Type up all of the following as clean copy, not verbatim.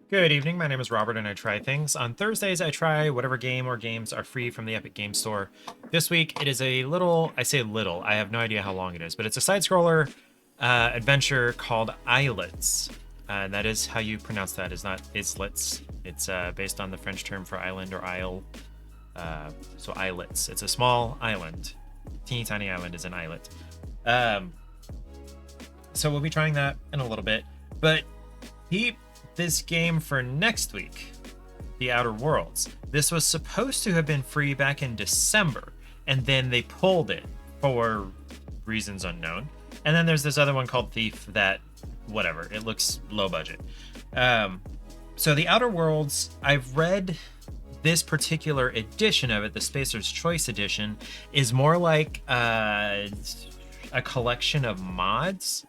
Good evening, my name is Robert and I try things. On Thursdays, I try whatever game or games are free from the Epic Game Store. This week, it is a little, I say little, I have no idea how long it is, but it's a side-scroller adventure called Islets. That is how you pronounce that, is not Islets. It's based on the French term for island or isle. So islets. It's a small island. Teeny tiny island is an islet. So we'll be trying that in a little bit, but keep this game for next week, The Outer Worlds. This was supposed to have been free back in December, and then they pulled it for reasons unknown. And then there's this other one called Thief that, whatever, it looks low budget. So The Outer Worlds, I've read this particular edition of it, the Spacer's Choice edition, is more like a collection of mods.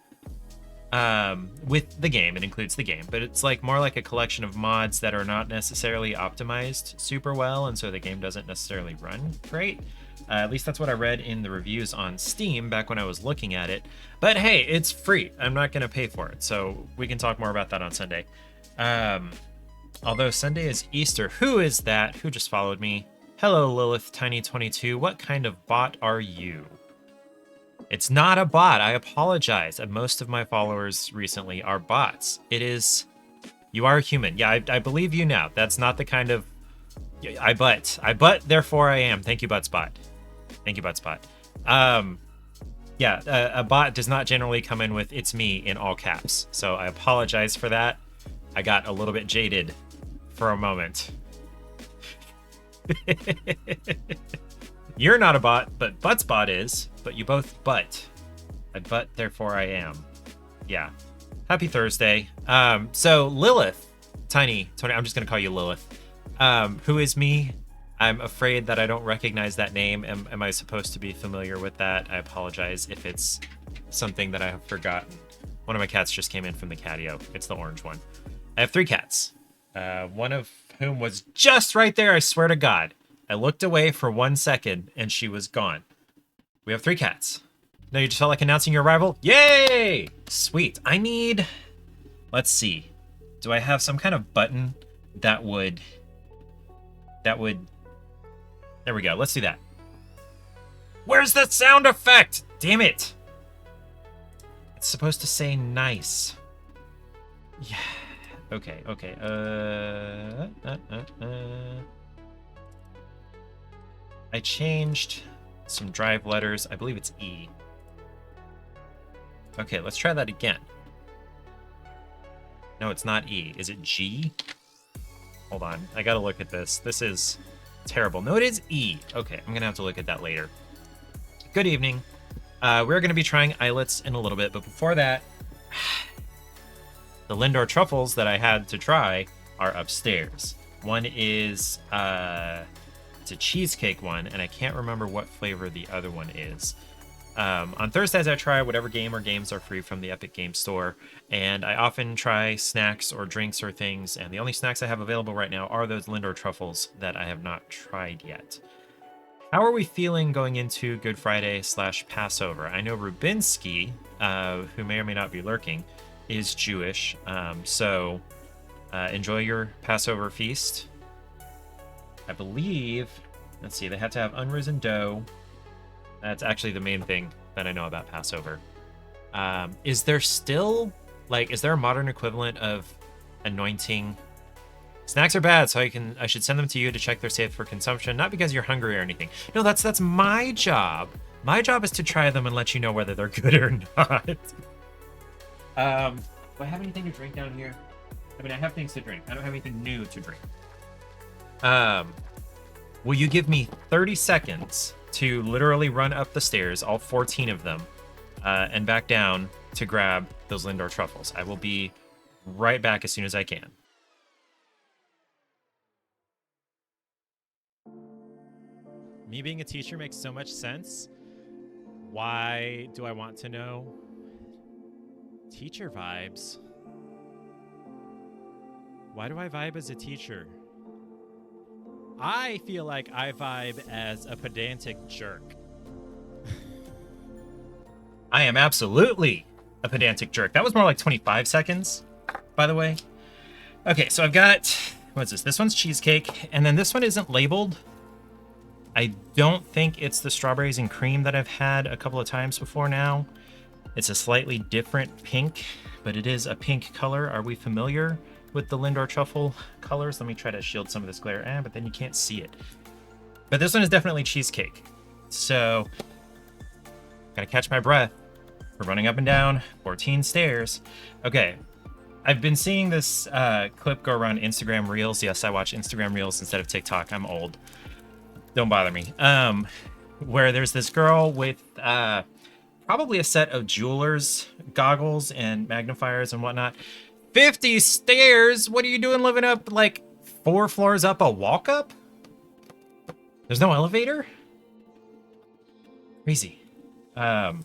With the game, it includes the game, but it's like more like a collection of mods that are not necessarily optimized super well, and so the game doesn't necessarily run great. At least that's what I read in the reviews on Steam back when I was looking at it. But hey, it's free. I'm not going to pay for it, so we can talk more about that on Sunday. Although Sunday is Easter. Who is that? Who just followed me? Hello, Lilith Tiny 22. What kind of bot are you? It's not a bot. I apologize. Most of my followers recently are bots. It is... You are a human. Yeah, I believe you now. That's not the kind of... I butt, therefore I am. Thank you, Buttspot. Thank you, Buttspot. Yeah, a bot does not generally come in with "it's me" in all caps. So I apologize for that. I got a little bit jaded for a moment. You're not a bot, but Buttspot is. But you both butt. I butt, therefore I am. Yeah. Happy Thursday. So Lilith, Tiny, I'm just gonna call you Lilith. Who is me? I'm afraid that I don't recognize that name. Am I supposed to be familiar with that? I apologize if it's something that I have forgotten. One of my cats just came in from the catio. It's the orange one. I have 3 cats. One of whom was just right there, I swear to God. I looked away for 1 second and she was gone. We have 3 cats. Now you just felt like announcing your arrival? Yay! Sweet. I need... Let's see. Do I have some kind of button that would... There we go. Let's do that. Where's the sound effect? Damn it! It's supposed to say nice. Yeah. Okay. I changed some drive letters. I believe it's E. Okay, let's try that again. No, it's not E. Is it G? Hold on. I gotta look at this. This is terrible. No, it is E. Okay, I'm gonna have to look at that later. Good evening. We're gonna be trying Islets in a little bit, but before that, the Lindor truffles that I had to try are upstairs. One is... It's a cheesecake one, and I can't remember what flavor the other one is. On Thursdays, I try whatever game or games are free from the Epic Game Store, and I often try snacks or drinks or things, and the only snacks I have available right now are those Lindor truffles that I have not tried yet. How are we feeling going into Good Friday / Passover? I know Rubinsky, who may or may not be lurking, is Jewish, so enjoy your Passover feast. I believe, let's see, they have to have unrisen dough. That's actually the main thing that I know about Passover. Is there still, is there a modern equivalent of anointing? Snacks are bad, so I should send them to you to check they're safe for consumption, not because you're hungry or anything. No, that's my job. My job is to try them and let you know whether they're good or not. Do I have anything to drink down here? I mean, I have things to drink. I don't have anything new to drink. Will you give me 30 seconds to literally run up the stairs, all 14 of them, and back down to grab those Lindor truffles? I will be right back as soon as I can. Me being a teacher makes so much sense. Why do I want to know? Teacher vibes. Why do I vibe as a teacher? I feel like I vibe as a pedantic jerk. I am absolutely a pedantic jerk. That was more like 25 seconds, by the way. Okay, so I've got, what's this? This one's cheesecake, and then this one isn't labeled. I don't think it's the strawberries and cream that I've had a couple of times before now. It's a slightly different pink, but it is a pink color. Are we familiar with the Lindor truffle colors? Let me try to shield some of this glare, but then you can't see it. But this one is definitely cheesecake. So, gotta catch my breath. We're running up and down 14 stairs. Okay, I've been seeing this clip go around Instagram Reels. Yes, I watch Instagram Reels instead of TikTok. I'm old. Don't bother me. Where there's this girl with probably a set of jeweler's goggles and magnifiers and whatnot. 50 stairs? What are you doing living up like 4 floors up a walk up? There's no elevator? Crazy. Now,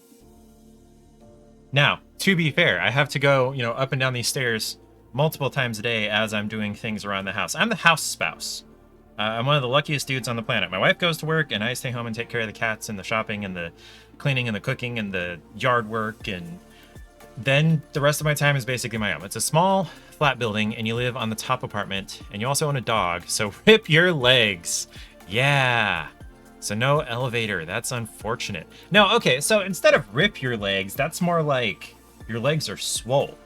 to be fair, I have to go, up and down these stairs multiple times a day as I'm doing things around the house. I'm the house spouse. I'm one of the luckiest dudes on the planet. My wife goes to work, and I stay home and take care of the cats and the shopping and the cleaning and the cooking and the yard work, and then the rest of my time is basically my own. It's a small, flat building, and you live on the top apartment, and you also own a dog, so rip your legs. Yeah. So no elevator. That's unfortunate. No, okay, so instead of rip your legs, that's more like your legs are swole.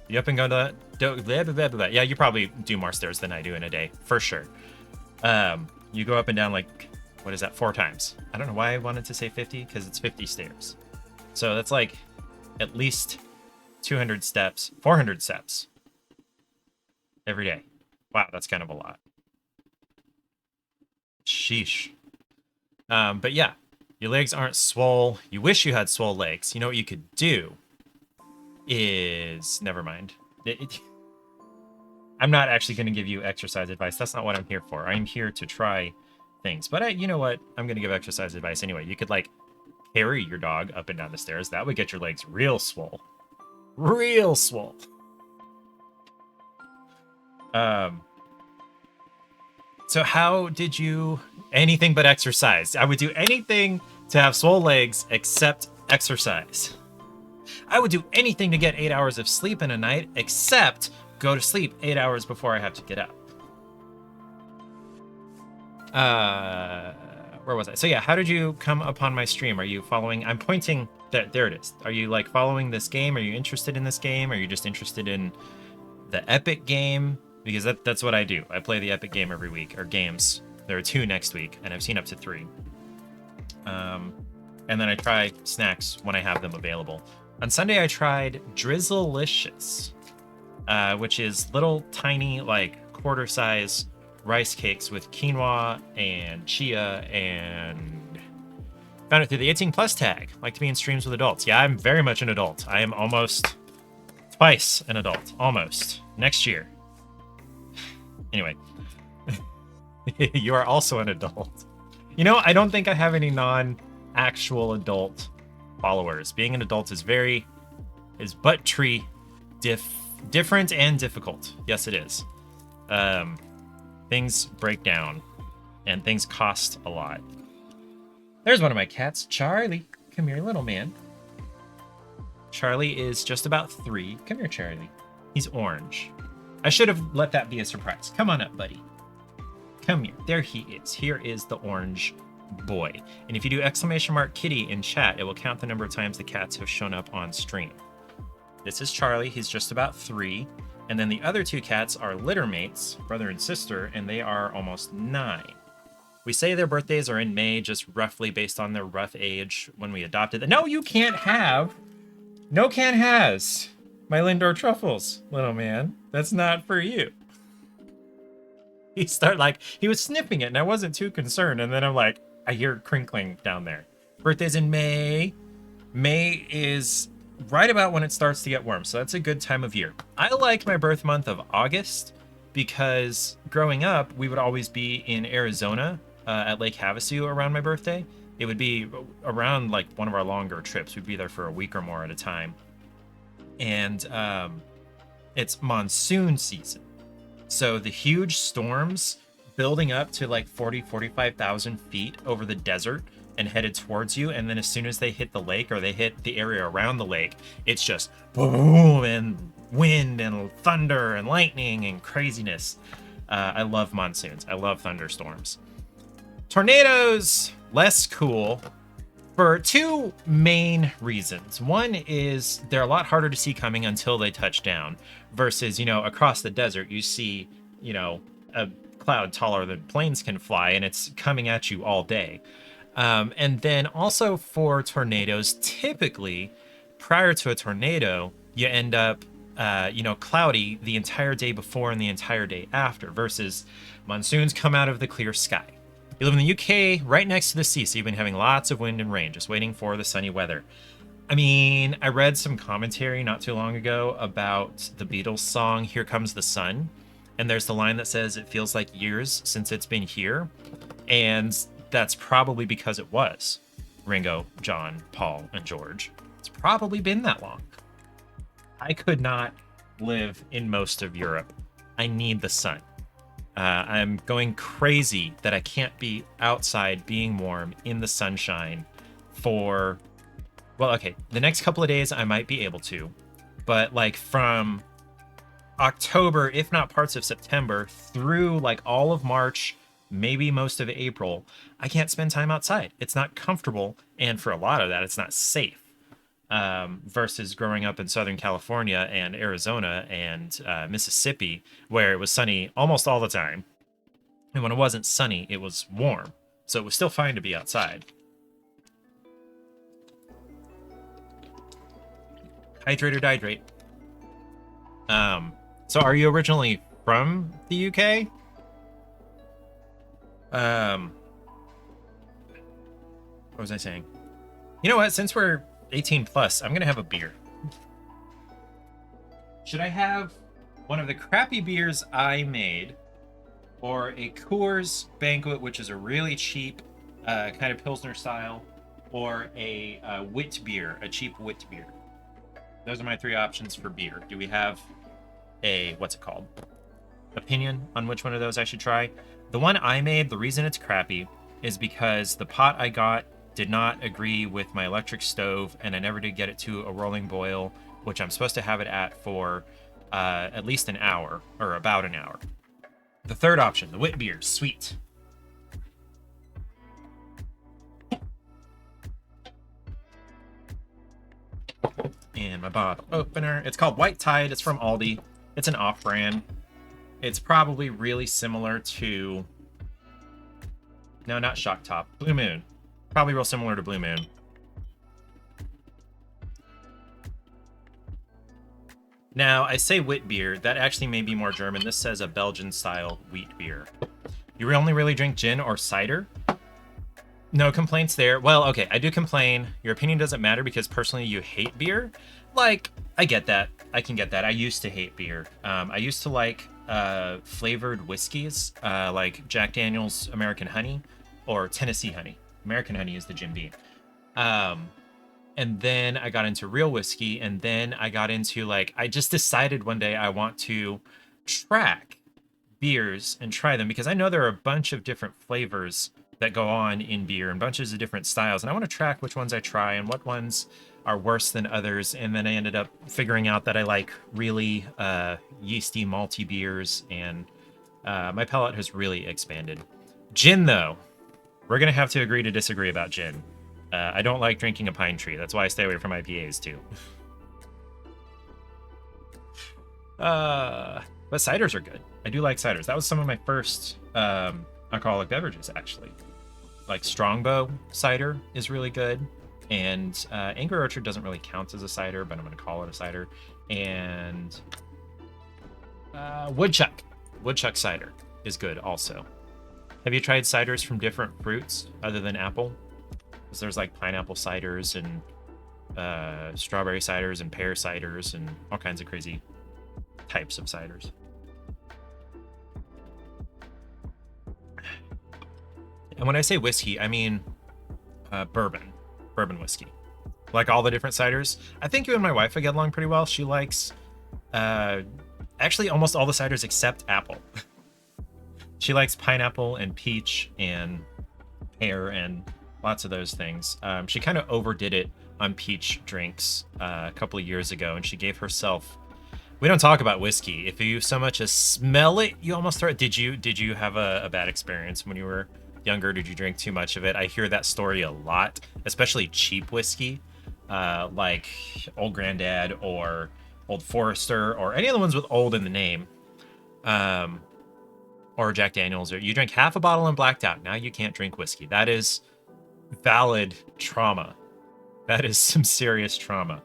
You up and go to that. Yeah, you probably do more stairs than I do in a day, for sure. You go up and down like, what is that, 4 times? I don't know why I wanted to say 50, because it's 50 stairs. So that's like at least 200 steps, 400 steps every day. Wow, that's kind of a lot. Sheesh. But yeah, your legs aren't swole. You wish you had swole legs. You know what you could do is, never mind. I'm not actually going to give you exercise advice. That's not what I'm here for. I'm here to try things. But you know what? I'm going to give exercise advice anyway. You could like carry your dog up and down the stairs. That would get your legs real swole. Real swole. So how did you... Anything but exercise. I would do anything to have swole legs except exercise. I would do anything to get 8 hours of sleep in a night except go to sleep 8 hours before I have to get up. Where was I? So yeah, how did you come upon my stream? Are you following? I'm pointing... There it is. Are you like following this game? Are you interested in this game? Are you just interested in the Epic game? Because that's what I do. I play the Epic game every week, or games. There are 2 next week, and I've seen up to 3. And then I try snacks when I have them available. On Sunday, I tried Drizzlelicious, which is little tiny, like quarter-size rice cakes with quinoa and chia, and found it through the 18 plus tag. Like to be in streams with adults. Yeah, I'm very much an adult. I am almost twice an adult. Almost. Next year. Anyway. You are also an adult. You know, I don't think I have any non-actual adult followers. Being an adult is butt tree different and difficult. Yes, it is. Things break down and things cost a lot. There's one of my cats, Charlie. Come here, little man. Charlie is just about 3. Come here, Charlie. He's orange. I should have let that be a surprise. Come on up, buddy. Come here. There he is. Here is the orange boy. And if you do !kitty in chat, it will count the number of times the cats have shown up on stream. This is Charlie. He's just about 3. And then the other 2 cats are litter mates, brother and sister, and they are almost 9. We say their birthdays are in May, just roughly based on their rough age when we adopted them. No, you can't have. No can has. My Lindor truffles, little man. That's not for you. He was sniffing it, and I wasn't too concerned. And then I'm like, I hear crinkling down there. Birthday's in May. May is right about when it starts to get warm, so that's a good time of year. I like my birth month of August because growing up, we would always be in Arizona at Lake Havasu around my birthday. It would be around like one of our longer trips. We'd be there for a week or more at a time. And it's monsoon season. So the huge storms building up to like 45,000 feet over the desert and headed towards you, and then as soon as they hit the lake or they hit the area around the lake, it's just boom and wind and thunder and lightning and craziness. I love monsoons. I love thunderstorms. Tornadoes, less cool for two main reasons. One is they're a lot harder to see coming until they touch down versus, across the desert, you see, a cloud taller than planes can fly and it's coming at you all day. And then also for tornadoes, typically prior to a tornado, you end up, cloudy the entire day before and the entire day after versus monsoons come out of the clear sky. You live in the UK right next to the sea, so you've been having lots of wind and rain, just waiting for the sunny weather. I mean, I read some commentary not too long ago about the Beatles song, Here Comes the Sun. And there's the line that says, it feels like years since it's been here. And that's probably because it was. Ringo, John, Paul, and George. It's probably been that long. I could not live in most of Europe. I need the sun. I'm going crazy that I can't be outside being warm in the sunshine for, well, okay, the next couple of days I might be able to, but like from October, if not parts of September, through like all of March, maybe most of April, I can't spend time outside. It's not comfortable, and for a lot of that, it's not safe. Versus growing up in Southern California and Arizona and Mississippi, where it was sunny almost all the time. And when it wasn't sunny, it was warm. So it was still fine to be outside. Hydrate or dihydrate. So are you originally from the UK? What was I saying? You know what? Since we're 18 plus, I'm gonna have a beer. Should I have one of the crappy beers I made, or a Coors Banquet, which is a really cheap kind of Pilsner style, or a wit beer, a cheap wit beer? Those are my three options for beer. Do we have a, what's it called, opinion on which one of those I should try? The one I made, the reason it's crappy is because the pot I got did not agree with my electric stove, and I never did get it to a rolling boil, which I'm supposed to have it at for at least an hour, or about an hour. The third option, the wit beer, sweet. And my bottle opener. It's called White Tide. It's from Aldi. It's an off-brand. It's probably really similar to... No, not Shock Top. Blue Moon. Probably real similar to Blue Moon. Now, I say wit beer. That actually may be more German. This says a Belgian-style wheat beer. You only really drink gin or cider? No complaints there. Well, okay, I do complain. Your opinion doesn't matter because personally you hate beer. Like, I get that. I can get that. I used to hate beer. I used to like flavored whiskeys, like Jack Daniel's American Honey or Tennessee Honey. American Honey is the Jim Beam. And then I got into real whiskey, and then I got into, like, I just decided one day I want to track beers and try them because I know there are a bunch of different flavors that go on in beer and bunches of different styles, and I want to track which ones I try and what ones are worse than others. And then I ended up figuring out that I like really yeasty, malty beers, and my palate has really expanded. Gin, though. We're going to have to agree to disagree about gin. I don't like drinking a pine tree. That's why I stay away from IPAs, too. But ciders are good. I do like ciders. That was some of my first alcoholic beverages, actually. Like Strongbow cider is really good. And Angry Orchard doesn't really count as a cider, but I'm going to call it a cider. And Woodchuck cider. is good also. Have you tried ciders from different fruits other than apple? Because there's like pineapple ciders and strawberry ciders and pear ciders and all kinds of crazy types of ciders. And when I say whiskey, I mean bourbon whiskey. Like all the different ciders. I think you and my wife would get along pretty well. She likes actually almost all the ciders except apple. She likes pineapple and peach and pear and lots of those things. She kind of overdid it on peach drinks a couple of years ago, and she gave herself. We don't talk about whiskey. If you so much as smell it, you almost throw it. Did you have a bad experience when you were younger? Did you drink too much of it? I hear that story a lot, especially cheap whiskey, like Old Grandad or Old Forester or any of the ones with old in the name, or Jack Daniels. Or you drank half a bottle and blacked out. Now you can't drink whiskey. That is valid trauma. That is some serious trauma.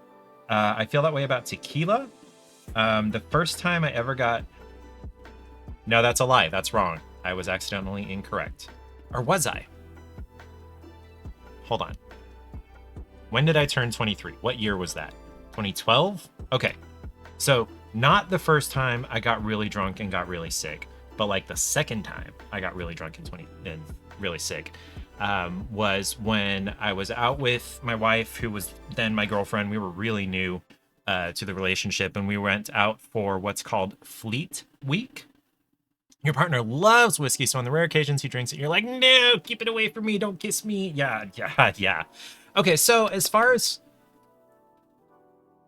I feel that way about tequila. The first time I ever got... No, that's a lie. That's wrong. I was accidentally incorrect. Or was I? Hold on. When did I turn 23? What year was that? 2012? Okay. So, not the first time I got really drunk and got really sick, but like the second time I got really drunk and really sick, was when I was out with my wife, who was then my girlfriend. We were really new to the relationship, and we went out for what's called Fleet Week. Your partner loves whiskey, so on the rare occasions he drinks it, you're like, no, keep it away from me, don't kiss me. Yeah. Okay, so as far as...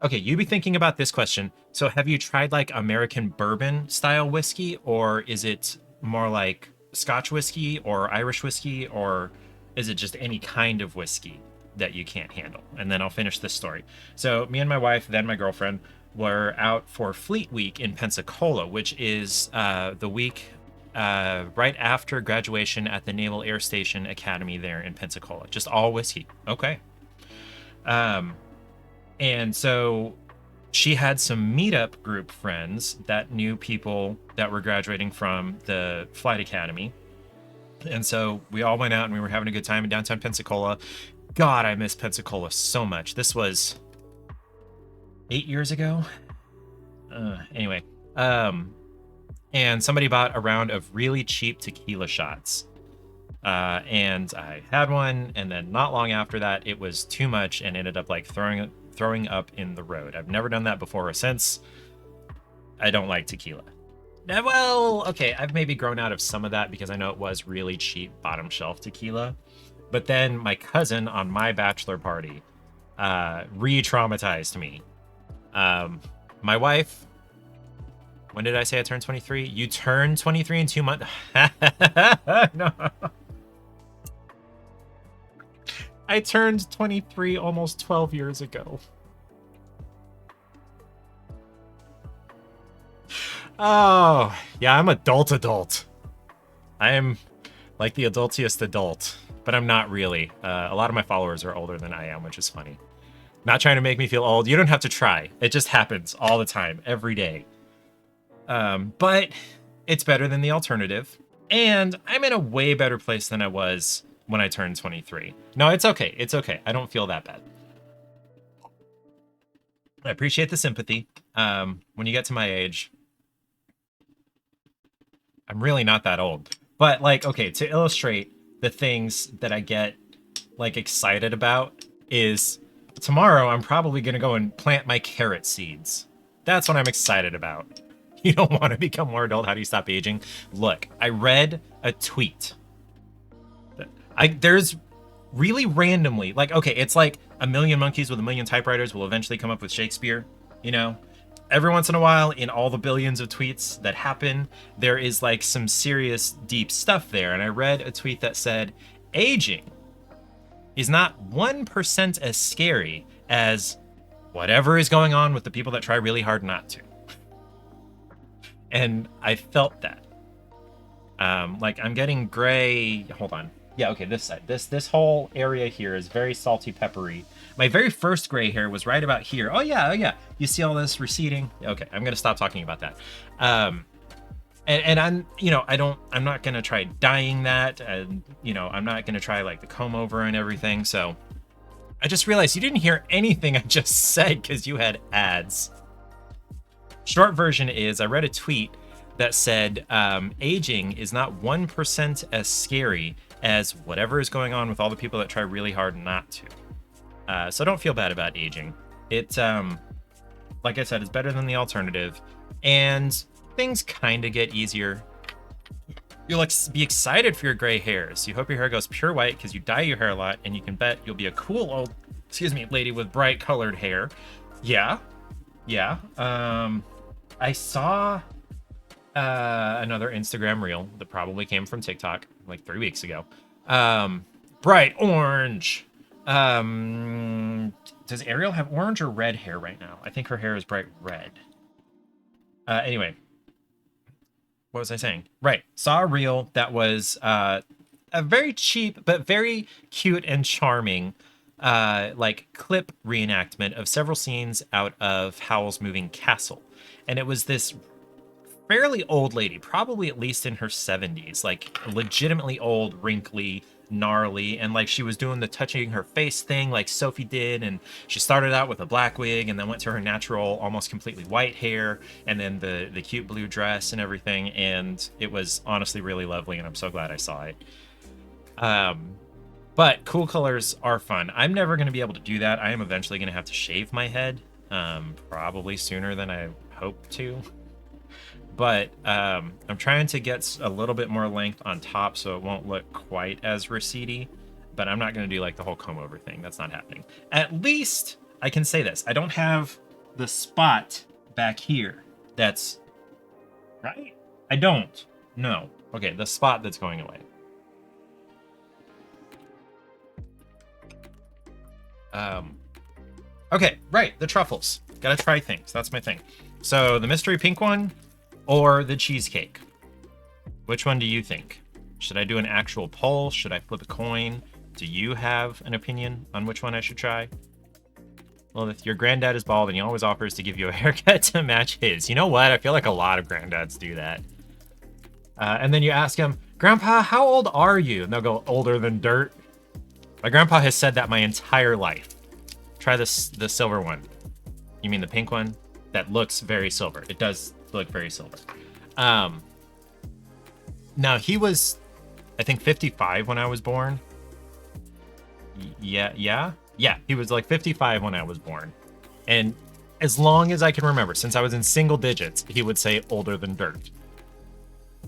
Okay, you be thinking about this question. So have you tried like American bourbon style whiskey, or is it more like Scotch whiskey or Irish whiskey, or is it just any kind of whiskey that you can't handle? And then I'll finish this story. So me and my wife, then my girlfriend, were out for Fleet Week in Pensacola, which is the week right after graduation at the Naval Air Station Academy there in Pensacola. Just all whiskey. Okay. And so she had some meetup group friends that knew people that were graduating from the flight academy. And so we all went out and we were having a good time in downtown Pensacola. God, I miss Pensacola so much. This was 8 years ago. Anyway, and somebody bought a round of really cheap tequila shots. And I had one, and then not long after that, it was too much and ended up like throwing up in the road. I've never done that before or since. I don't like tequila. Well, okay, I've maybe grown out of some of that because I know it was really cheap bottom shelf tequila. But then my cousin on my bachelor party re-traumatized me. My wife, when did I say I turned 23? You turned 23 in 2 months. No. I turned 23 almost 12 years ago. Oh, yeah, I'm adult. I am like the adultiest adult, but I'm not really. A lot of my followers are older than I am, which is funny. Not trying to make me feel old. You don't have to try. It just happens all the time, every day. But it's better than the alternative. And I'm in a way better place than I was when I turned 23. No, it's okay. It's okay. I don't feel that bad. I appreciate the sympathy. When you get to my age, I'm really not that old. But like, okay, to illustrate the things that I get like excited about is tomorrow I'm probably going to go and plant my carrot seeds. That's what I'm excited about. You don't want to become more adult. How do you stop aging? Look, I read a tweet. There's really randomly, like, okay, it's like a million monkeys with a million typewriters will eventually come up with Shakespeare, you know? Every once in a while, in all the billions of tweets that happen, there is like some serious deep stuff there. And I read a tweet that said, aging is not 1% as scary as whatever is going on with the people that try really hard not to. And I felt that. Like I'm getting gray. Hold on. Yeah, okay, this side. This whole area here is very salty, peppery. My very first gray hair was right about here. Oh yeah. You see all this receding? Okay, I'm gonna stop talking about that. And I'm, I'm not gonna try dyeing that, and I'm not gonna try like the comb over and everything. So I just realized you didn't hear anything I just said because you had ads. Short version is I read a tweet that said aging is not 1% as scary as whatever is going on with all the people that try really hard not to. So don't feel bad about aging. It, like I said, it's better than the alternative, and things kind of get easier. You'll be excited for your gray hairs. You hope your hair goes pure white because you dye your hair a lot, and you can bet you'll be a cool old, lady with bright colored hair. Yeah. I saw another Instagram reel that probably came from TikTok like 3 weeks ago. Bright orange. Does Ariel have orange or red hair right now? I think her hair is bright red. Anyway, what was I saying? Right. Saw a reel that was a very cheap but very cute and charming like clip reenactment of several scenes out of Howl's Moving Castle. And it was this fairly old lady, probably at least in her 70s, like legitimately old, wrinkly, gnarly, and like she was doing the touching her face thing like Sophie did, and she started out with a black wig and then went to her natural, almost completely white hair, and then the cute blue dress and everything, and it was honestly really lovely, and I'm so glad I saw it. But cool colors are fun. I'm never going to be able to do that. I am eventually going to have to shave my head, probably sooner than I hope to. But I'm trying to get a little bit more length on top so it won't look quite as recedy. But I'm not going to do like the whole comb over thing. That's not happening. At least I can say this. I don't have the spot back here. That's right. I don't. No. Okay, the spot that's going away. Okay, right. The truffles. Gotta try things. That's my thing. So the mystery pink one or the cheesecake? Which one do you think? Should I do an actual poll? Should I flip a coin? Do you have an opinion on which one I should try? Well, if your granddad is bald and he always offers to give you a haircut to match his. You know what? I feel like a lot of granddads do that. And then you ask him, Grandpa, how old are you? And they'll go, older than dirt. My grandpa has said that my entire life. Try this, the silver one. You mean the pink one? That looks very silver. It does look very silver. Now he was, I think 55 when I was born. Yeah. He was like 55 when I was born. And as long as I can remember, since I was in single digits, he would say older than dirt.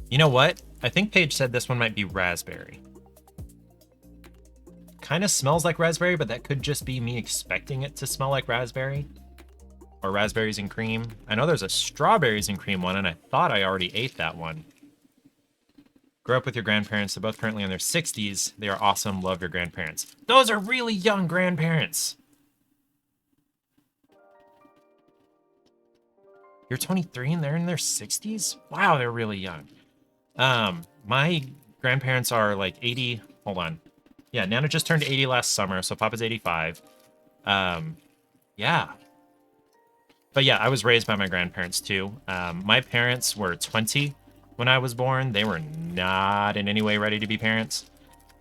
You know what? I think Paige said this one might be raspberry. Kind of smells like raspberry, but that could just be me expecting it to smell like raspberry. Or raspberries and cream. I know there's a strawberries and cream one, and I thought I already ate that one. Grew up with your grandparents. They're both currently in their 60s. They are awesome. Love your grandparents. Those are really young grandparents. You're 23 and they're in their 60s? Wow, they're really young. My grandparents are like 80. Hold on. Yeah, Nana just turned 80 last summer, so Papa's 85. Yeah. But yeah, I was raised by my grandparents too. My parents were 20 when I was born. They were not in any way ready to be parents.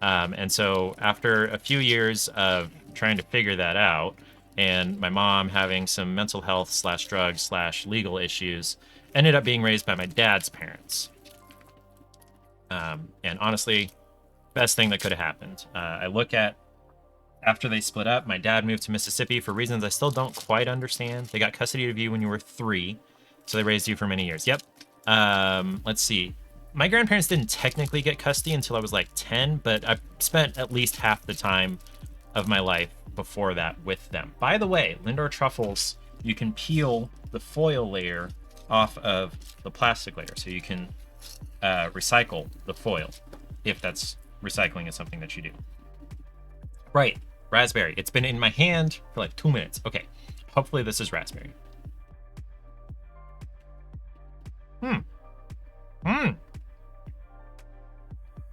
And so after a few years of trying to figure that out, and my mom having some mental health / drugs / legal issues, ended up being raised by my dad's parents. And honestly, best thing that could have happened. I look at after they split up, my dad moved to Mississippi for reasons I still don't quite understand. They got custody of you when you were 3, so they raised you for many years. Yep. Let's see. My grandparents didn't technically get custody until I was like 10, but I've spent at least half the time of my life before that with them. By the way, Lindor truffles, you can peel the foil layer off of the plastic layer, so you can recycle the foil if that's recycling is something that you do. Right. Raspberry. It's been in my hand for like 2 minutes. Okay. Hopefully this is raspberry.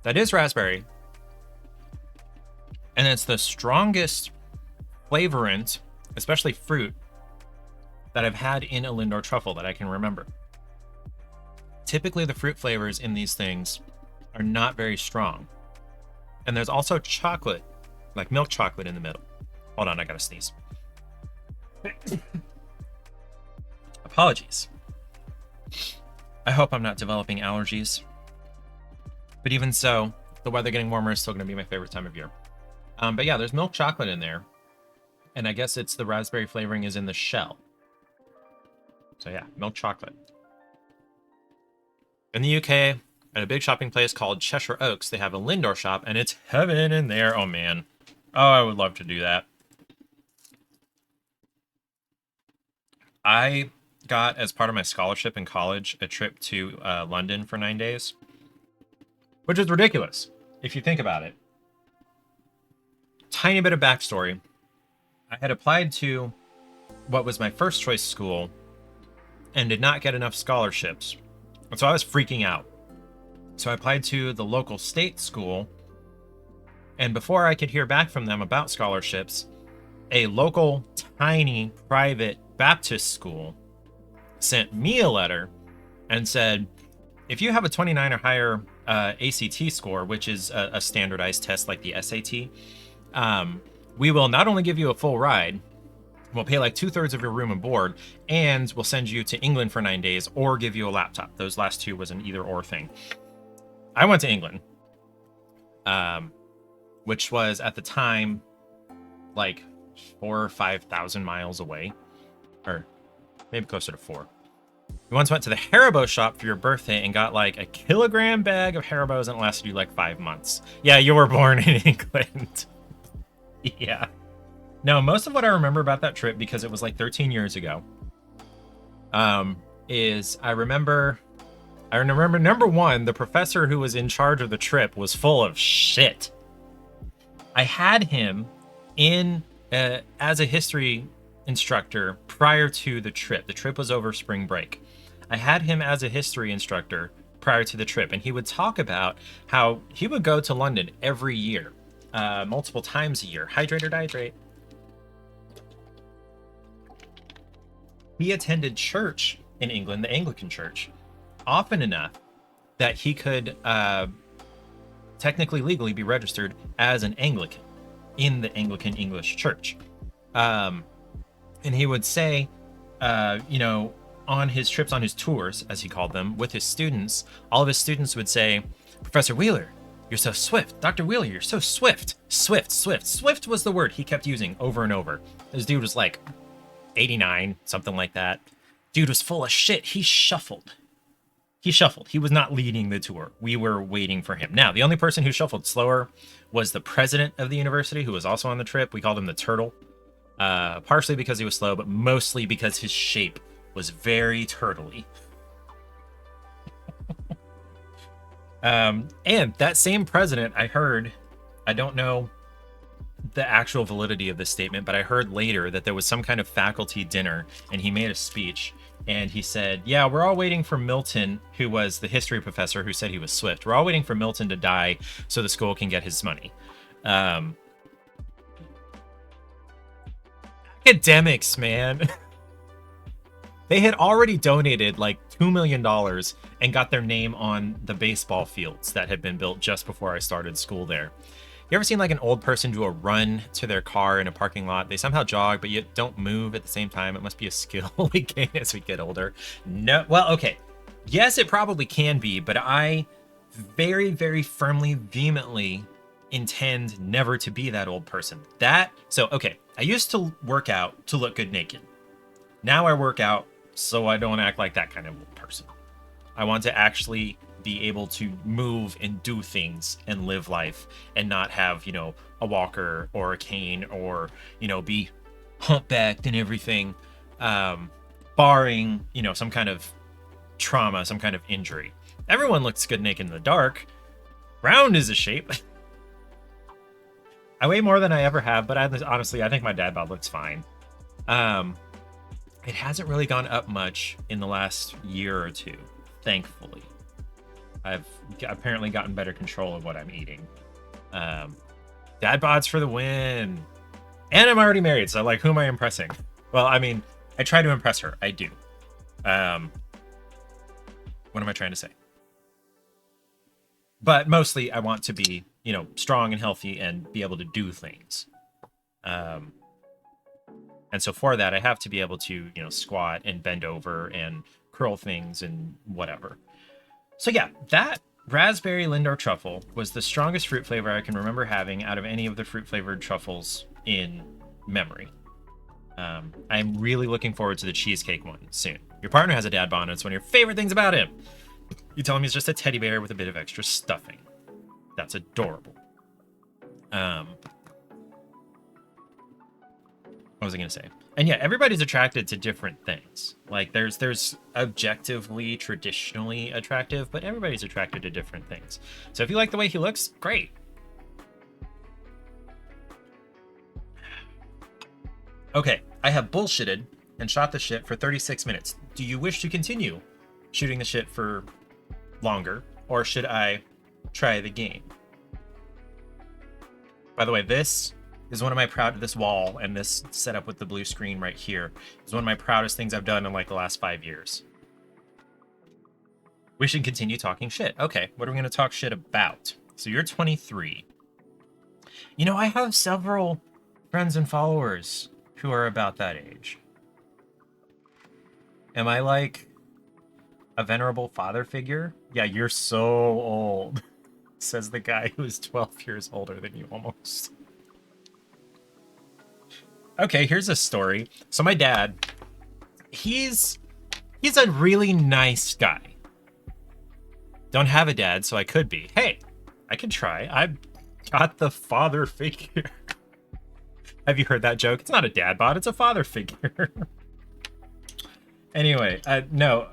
That is raspberry. And it's the strongest flavorant, especially fruit, that I've had in a Lindor truffle that I can remember. typically the fruit flavors in these things are not very strong. And there's also chocolate, like milk chocolate in the middle. Hold on, I gotta sneeze. Apologies. I hope I'm not developing allergies. But even so, the weather getting warmer is still gonna be my favorite time of year. But yeah, there's milk chocolate in there. And I guess it's the raspberry flavoring is in the shell. So yeah, milk chocolate. In the UK, at a big shopping place called Cheshire Oaks, they have a Lindor shop, and it's heaven in there. Oh, man. Oh, I would love to do that. I got, as part of my scholarship in college, a trip to London for 9 days, which is ridiculous, if you think about it. Tiny bit of backstory. I had applied to what was my first choice school and did not get enough scholarships. And so I was freaking out. So I applied to the local state school. And before I could hear back from them about scholarships, a local, tiny, private Baptist school sent me a letter and said, if you have a 29 or higher ACT score, which is a standardized test like the SAT, we will not only give you a full ride, we'll pay like 2/3 of your room and board, and we'll send you to England for 9 days or give you a laptop. Those last two was an either or thing. I went to England, which was at the time like 4,000 or 5,000 miles away, or maybe closer to 4. We once went to the Haribo shop for your birthday and got like a kilogram bag of Haribos, and it lasted you like 5 months. Yeah, you were born in England. Yeah. No, most of what I remember about that trip, because it was like 13 years ago, is I remember number one, the professor who was in charge of the trip was full of shit. I had him in as a history instructor prior to the trip. The trip was over spring break. I had him as a history instructor prior to the trip, and he would talk about how he would go to London every year, multiple times a year. Hydrate or dihydrate. He attended church in England, the Anglican church, often enough that he could technically legally be registered as an Anglican in the Anglican English church. And he would say, on his trips, on his tours, as he called them, with his students, all of his students would say, Professor Wheeler, you're so swift. Dr. Wheeler, you're so swift. Swift, swift. Swift was the word he kept using over and over. This dude was like 89, something like that. Dude was full of shit. He shuffled. He was not leading the tour. We were waiting for him. Now, the only person who shuffled slower was the president of the university, who was also on the trip. We called him the Turtle. Partially because he was slow, but mostly because his shape was very turtly. And that same president, I heard, I don't know the actual validity of this statement, but I heard later that there was some kind of faculty dinner and he made a speech and he said, yeah, we're all waiting for Milton, who was the history professor who said he was swift. We're all waiting for Milton to die so the school can get his money. Academics, man. They had already donated like $2 million and got their name on the baseball fields that had been built just before I started school there. You ever seen like an old person do a run to their car in a parking lot? They somehow jog, but yet don't move at the same time. It must be a skill we gain as we get older. No, well, okay. Yes, it probably can be, but I very, very firmly, vehemently intend never to be that old person. Okay, I used to work out to look good naked. Now I work out so I don't act like that kind of old person. I want to actually be able to move and do things and live life and not have, a walker or a cane or, be humpbacked and everything, barring, some kind of trauma, some kind of injury. Everyone looks good naked in the dark. Round is a shape. I weigh more than I ever have, but honestly, I think my dad bod looks fine. It hasn't really gone up much in the last year or two, thankfully. I've apparently gotten better control of what I'm eating. Dad bods for the win. And I'm already married, so who am I impressing? Well, I mean, I try to impress her. I do. But What am I trying to say? But mostly I want to be, strong and healthy and be able to do things. And so for that, I have to be able to, squat and bend over and curl things and whatever. So yeah, that raspberry Lindor truffle was the strongest fruit flavor I can remember having out of any of the fruit flavored truffles in memory. I'm really looking forward to the cheesecake one soon. Your partner has a dad bod, and it's one of your favorite things about him. You tell him he's just a teddy bear with a bit of extra stuffing. That's adorable. What was I going to say? And yeah, everybody's attracted to different things. Like there's objectively, traditionally attractive, but everybody's attracted to different things. So if you like the way he looks, great. Okay, I have bullshitted and shot the shit for 36 minutes. Do you wish to continue shooting the shit for longer, or should I try the game? By the way, this is one of my this wall and this setup with the blue screen right here is one of my proudest things I've done in like the last 5 years. We should continue talking shit. Okay, what are we going to talk shit about? So you're 23. I have several friends and followers who are about that age. Am I like a venerable father figure? Yeah, you're so old, says the guy who's 12 years older than you almost. Okay, here's a story. So my dad, he's a really nice guy. Don't have a dad, so I could be. Hey, I could try. I've got the father figure. Have you heard that joke? It's not a dad bod, it's a father figure. Anyway, no.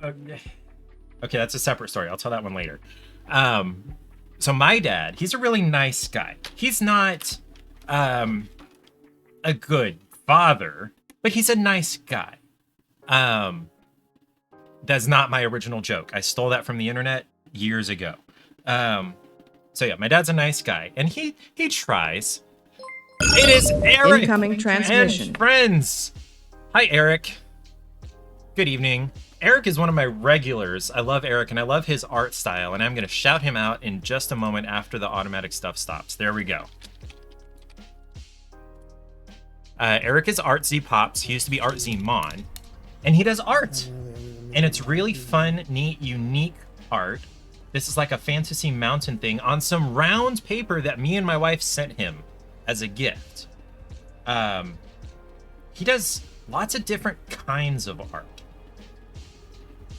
Okay, that's a separate story. I'll tell that one later. So my dad, he's a really nice guy. He's not a good father, but he's a nice guy. That's not my original joke. I stole that from the internet years ago. So yeah, my dad's a nice guy, and he tries. It is Eric. Incoming transmission. And friends. Hi, Eric. Good evening. Eric is one of my regulars. I love Eric, and I love his art style, and I'm going to shout him out in just a moment after the automatic stuff stops. There we go. Eric is Artsy Pops. He used to be Artsy Mon, and he does art. And it's really fun, neat, unique art. This is like a fantasy mountain thing on some round paper that me and my wife sent him as a gift. He does lots of different kinds of art.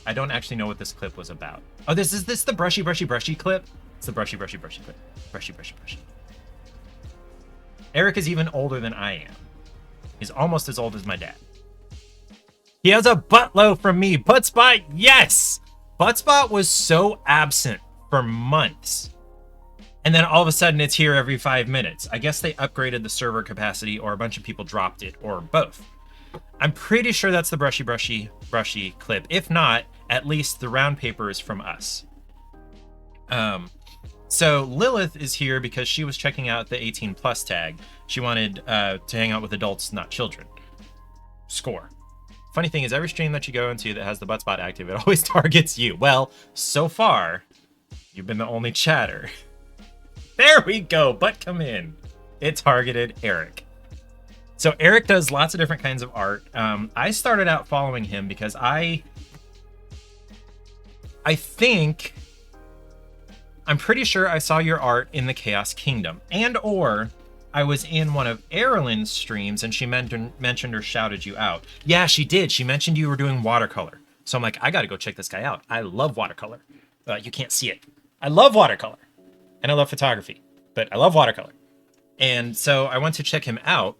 I don't actually know what this clip was about. Oh, this the brushy clip? It's the brushy clip. Brushy. Eric is even older than I am. He's almost as old as my dad. He has a buttload from me. Buttspot, yes! Buttspot was so absent for months. And then all of a sudden it's here every 5 minutes. I guess they upgraded the server capacity, or a bunch of people dropped it, or both. I'm pretty sure that's the brushy clip. If not, at least the round paper is from us. So Lilith is here because she was checking out the 18 plus tag. She wanted to hang out with adults, not children. Score. Funny thing is, every stream that you go into that has the butt spot active, it always targets you. Well, so far, you've been the only chatter. There we go, butt come in. It targeted Eric. So Eric does lots of different kinds of art. I started out following him because I'm pretty sure I saw your art in the Chaos Kingdom, and or I was in one of Erilyn's streams and she mentioned or shouted you out. Yeah, she did. She mentioned you were doing watercolor. So I'm like, I gotta go check this guy out. I love watercolor. You can't see it. I love watercolor. And I love photography, but I love watercolor. And so I went to check him out,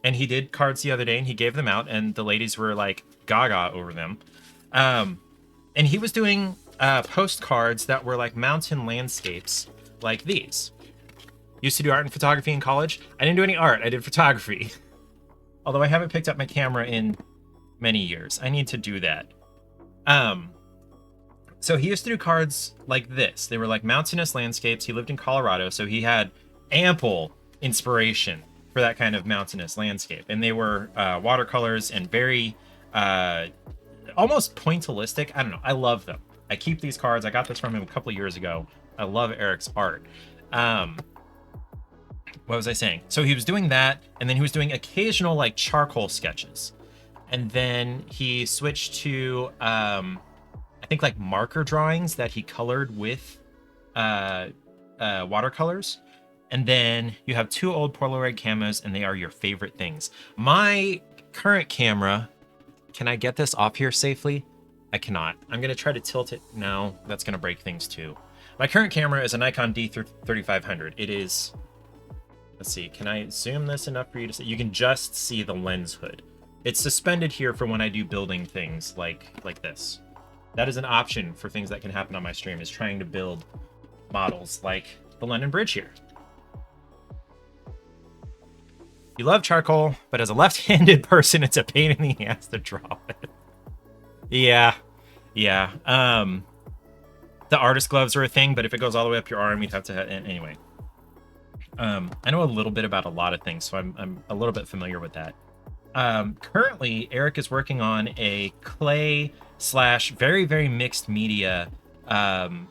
and he did cards the other day, and he gave them out, and the ladies were like gaga over them. And he was doing postcards that were like mountain landscapes like these. Used to do art and photography in college. I didn't do any art, I did photography. Although I haven't picked up my camera in many years. I need to do that. So he used to do cards like this. They were like mountainous landscapes. He lived in Colorado, so he had ample inspiration for that kind of mountainous landscape. And they were watercolors and very almost pointillistic. I don't know. I love them. I keep these cards. I got this from him a couple of years ago. I love Eric's art. What was I saying? So he was doing that, and then he was doing occasional like charcoal sketches. And then he switched to I think like marker drawings that he colored with watercolors. And then you have 2 old Polaroid cameras, and they are your favorite things. My current camera, can I get this off here safely? I cannot. I'm going to try to tilt it. No, that's going to break things too. My current camera is a Nikon D3500. It is, let's see, can I zoom this enough for you to see? You can just see the lens hood. It's suspended here for when I do building things like this. That is an option for things that can happen on my stream, is trying to build models like the London Bridge here. You love charcoal, but as a left-handed person, it's a pain in the ass to draw with. Yeah. The artist gloves are a thing, but if it goes all the way up your arm, you'd have to anyway. I know a little bit about a lot of things, so I'm a little bit familiar with that. Currently, Eric is working on a clay / very, very mixed media kind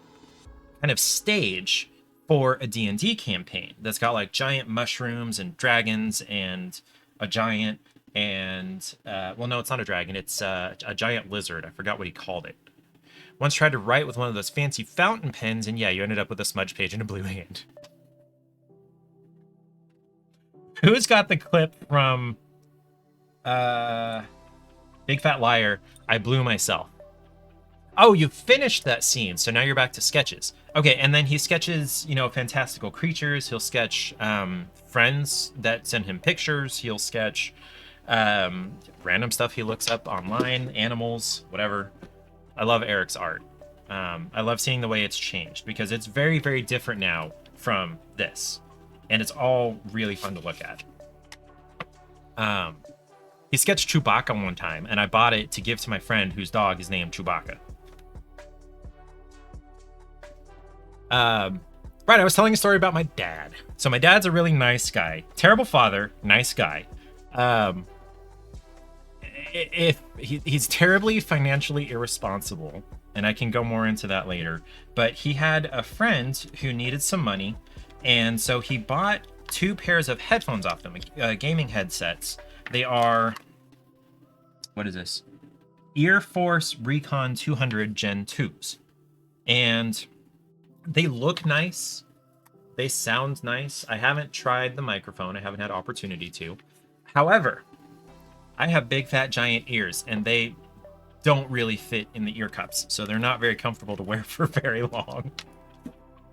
of stage for a D&D campaign that's got like giant mushrooms and dragons and a giant and well, no, it's not a dragon, it's a giant lizard. I forgot what he called it. Once tried to write with one of those fancy fountain pens, and yeah, you ended up with a smudge page and a blue hand. Who's got the clip from Big Fat Liar? I blew myself. Oh, you finished that scene, so now you're back to sketches. Okay, and then he sketches, you know, fantastical creatures. He'll sketch friends that send him pictures. He'll sketch random stuff he looks up online, animals, whatever. I love Eric's art. I love seeing the way it's changed, because it's very, very different now from this. And it's all really fun to look at. He sketched Chewbacca one time, and I bought it to give to my friend whose dog is named Chewbacca. Right, I was telling a story about my dad. So my dad's a really nice guy. Terrible father, nice guy. If he's terribly financially irresponsible, and I can go more into that later, but he had a friend who needed some money, and so he bought 2 pairs of headphones off them, gaming headsets. They are, what is this? Ear Force Recon 200 Gen 2s. And they look nice. They sound nice. I haven't tried the microphone. I haven't had opportunity to. However, I have big, fat, giant ears, and they don't really fit in the ear cups, so they're not very comfortable to wear for very long.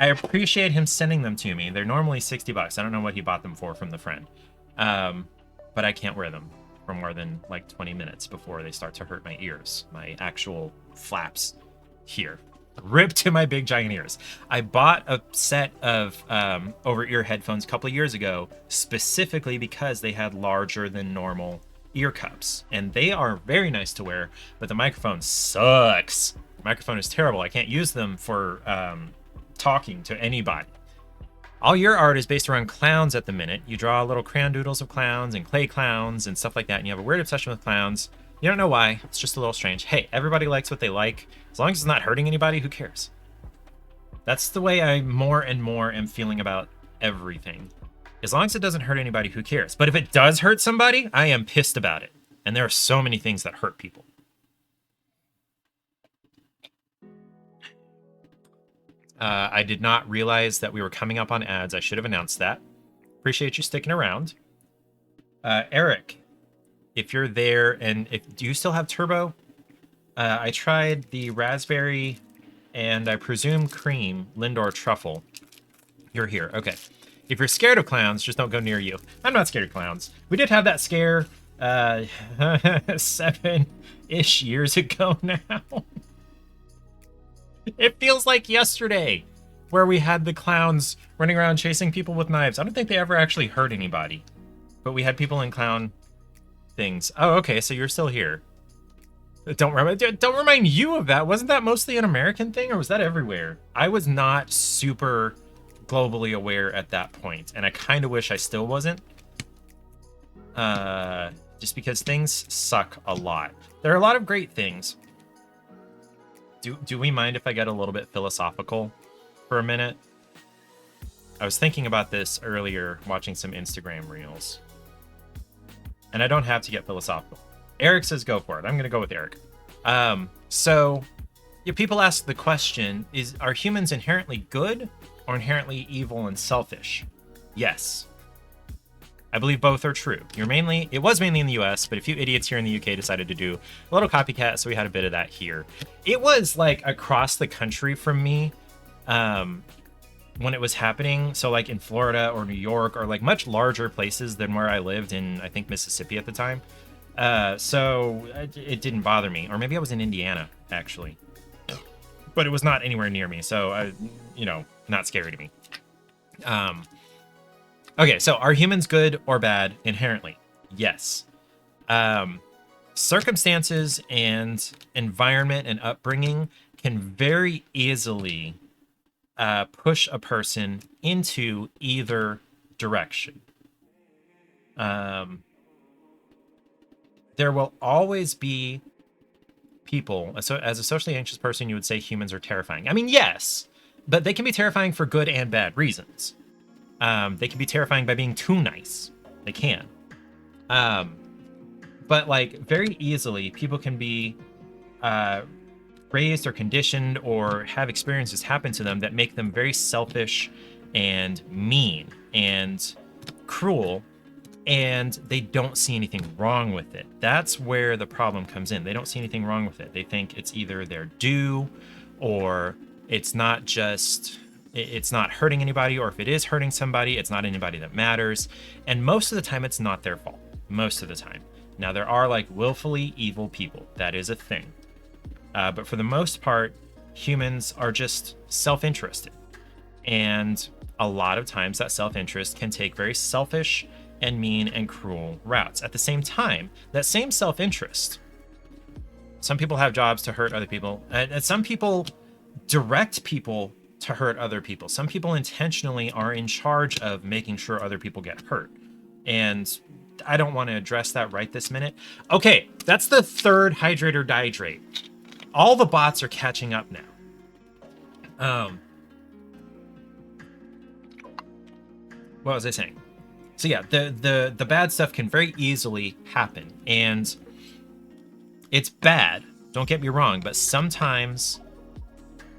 I appreciate him sending them to me. They're normally $60. I don't know what he bought them for from the friend. But I can't wear them for more than like 20 minutes before they start to hurt my ears. My actual flaps here. Rip to my big giant ears. I bought a set of over-ear headphones a couple of years ago, specifically because they had larger than normal ear cups. And they are very nice to wear, but the microphone sucks. The microphone is terrible. I can't use them for talking to anybody. All your art is based around clowns at the minute. You draw little crayon doodles of clowns and clay clowns and stuff like that, and you have a weird obsession with clowns. You don't know why. It's just a little strange. Hey, everybody likes what they like. As long as it's not hurting anybody, who cares? That's the way I more and more am feeling about everything. As long as it doesn't hurt anybody, who cares? But if it does hurt somebody, I am pissed about it. And there are so many things that hurt people. I did not realize that we were coming up on ads. I should have announced that. Appreciate you sticking around. Eric, if you're there, and do you still have turbo? I tried the raspberry and I presume cream Lindor truffle. You're here. Okay. If you're scared of clowns, just don't go near you. I'm not scared of clowns. We did have that scare 7-ish years ago now. It feels like yesterday, where we had the clowns running around chasing people with knives. I don't think they ever actually hurt anybody, but we had people in clown things. Oh, okay, so you're still here. Don't remind you of that. Wasn't that mostly an American thing, or was that everywhere? I was not super globally aware at that point, and I kind of wish I still wasn't. Just because things suck a lot. There are a lot of great things. Do we mind if I get a little bit philosophical for a minute? I was thinking about this earlier, watching some Instagram reels. And I don't have to get philosophical. Eric says go for it. I'm going to go with Eric. So people ask the question, are humans inherently good or inherently evil and selfish? Yes. I believe both are true. It was mainly in the US, but a few idiots here in the UK decided to do a little copycat, so we had a bit of that here. It was like across the country from me when it was happening. So like in Florida or New York or like much larger places than where I lived in, I think, Mississippi at the time. So it didn't bother me. Or maybe I was in Indiana, actually. But it was not anywhere near me, so, not scary to me. Okay, so are humans good or bad inherently? Yes. Circumstances and environment and upbringing can very easily push a person into either direction. There will always be people. So as a socially anxious person, you would say humans are terrifying. I mean, yes, but they can be terrifying for good and bad reasons. They can be terrifying by being too nice. They can. But like very easily, people can be raised or conditioned or have experiences happen to them that make them very selfish and mean and cruel, and they don't see anything wrong with it. That's where the problem comes in. They don't see anything wrong with it. They think it's either their due, or it's not hurting anybody, or if it is hurting somebody, it's not anybody that matters. And most of the time, it's not their fault. Most of the time. Now, there are like willfully evil people. That is a thing. But for the most part, humans are just self-interested. And a lot of times that self-interest can take very selfish and mean and cruel routes. At the same time, that same self-interest, some people have jobs to hurt other people, and some people direct people to hurt other people. Some people intentionally are in charge of making sure other people get hurt. And I don't want to address that right this minute. Okay, that's the third hydrate or dihydrate. All the bots are catching up now. What was I saying? So yeah, the bad stuff can very easily happen, and it's bad. Don't get me wrong, but sometimes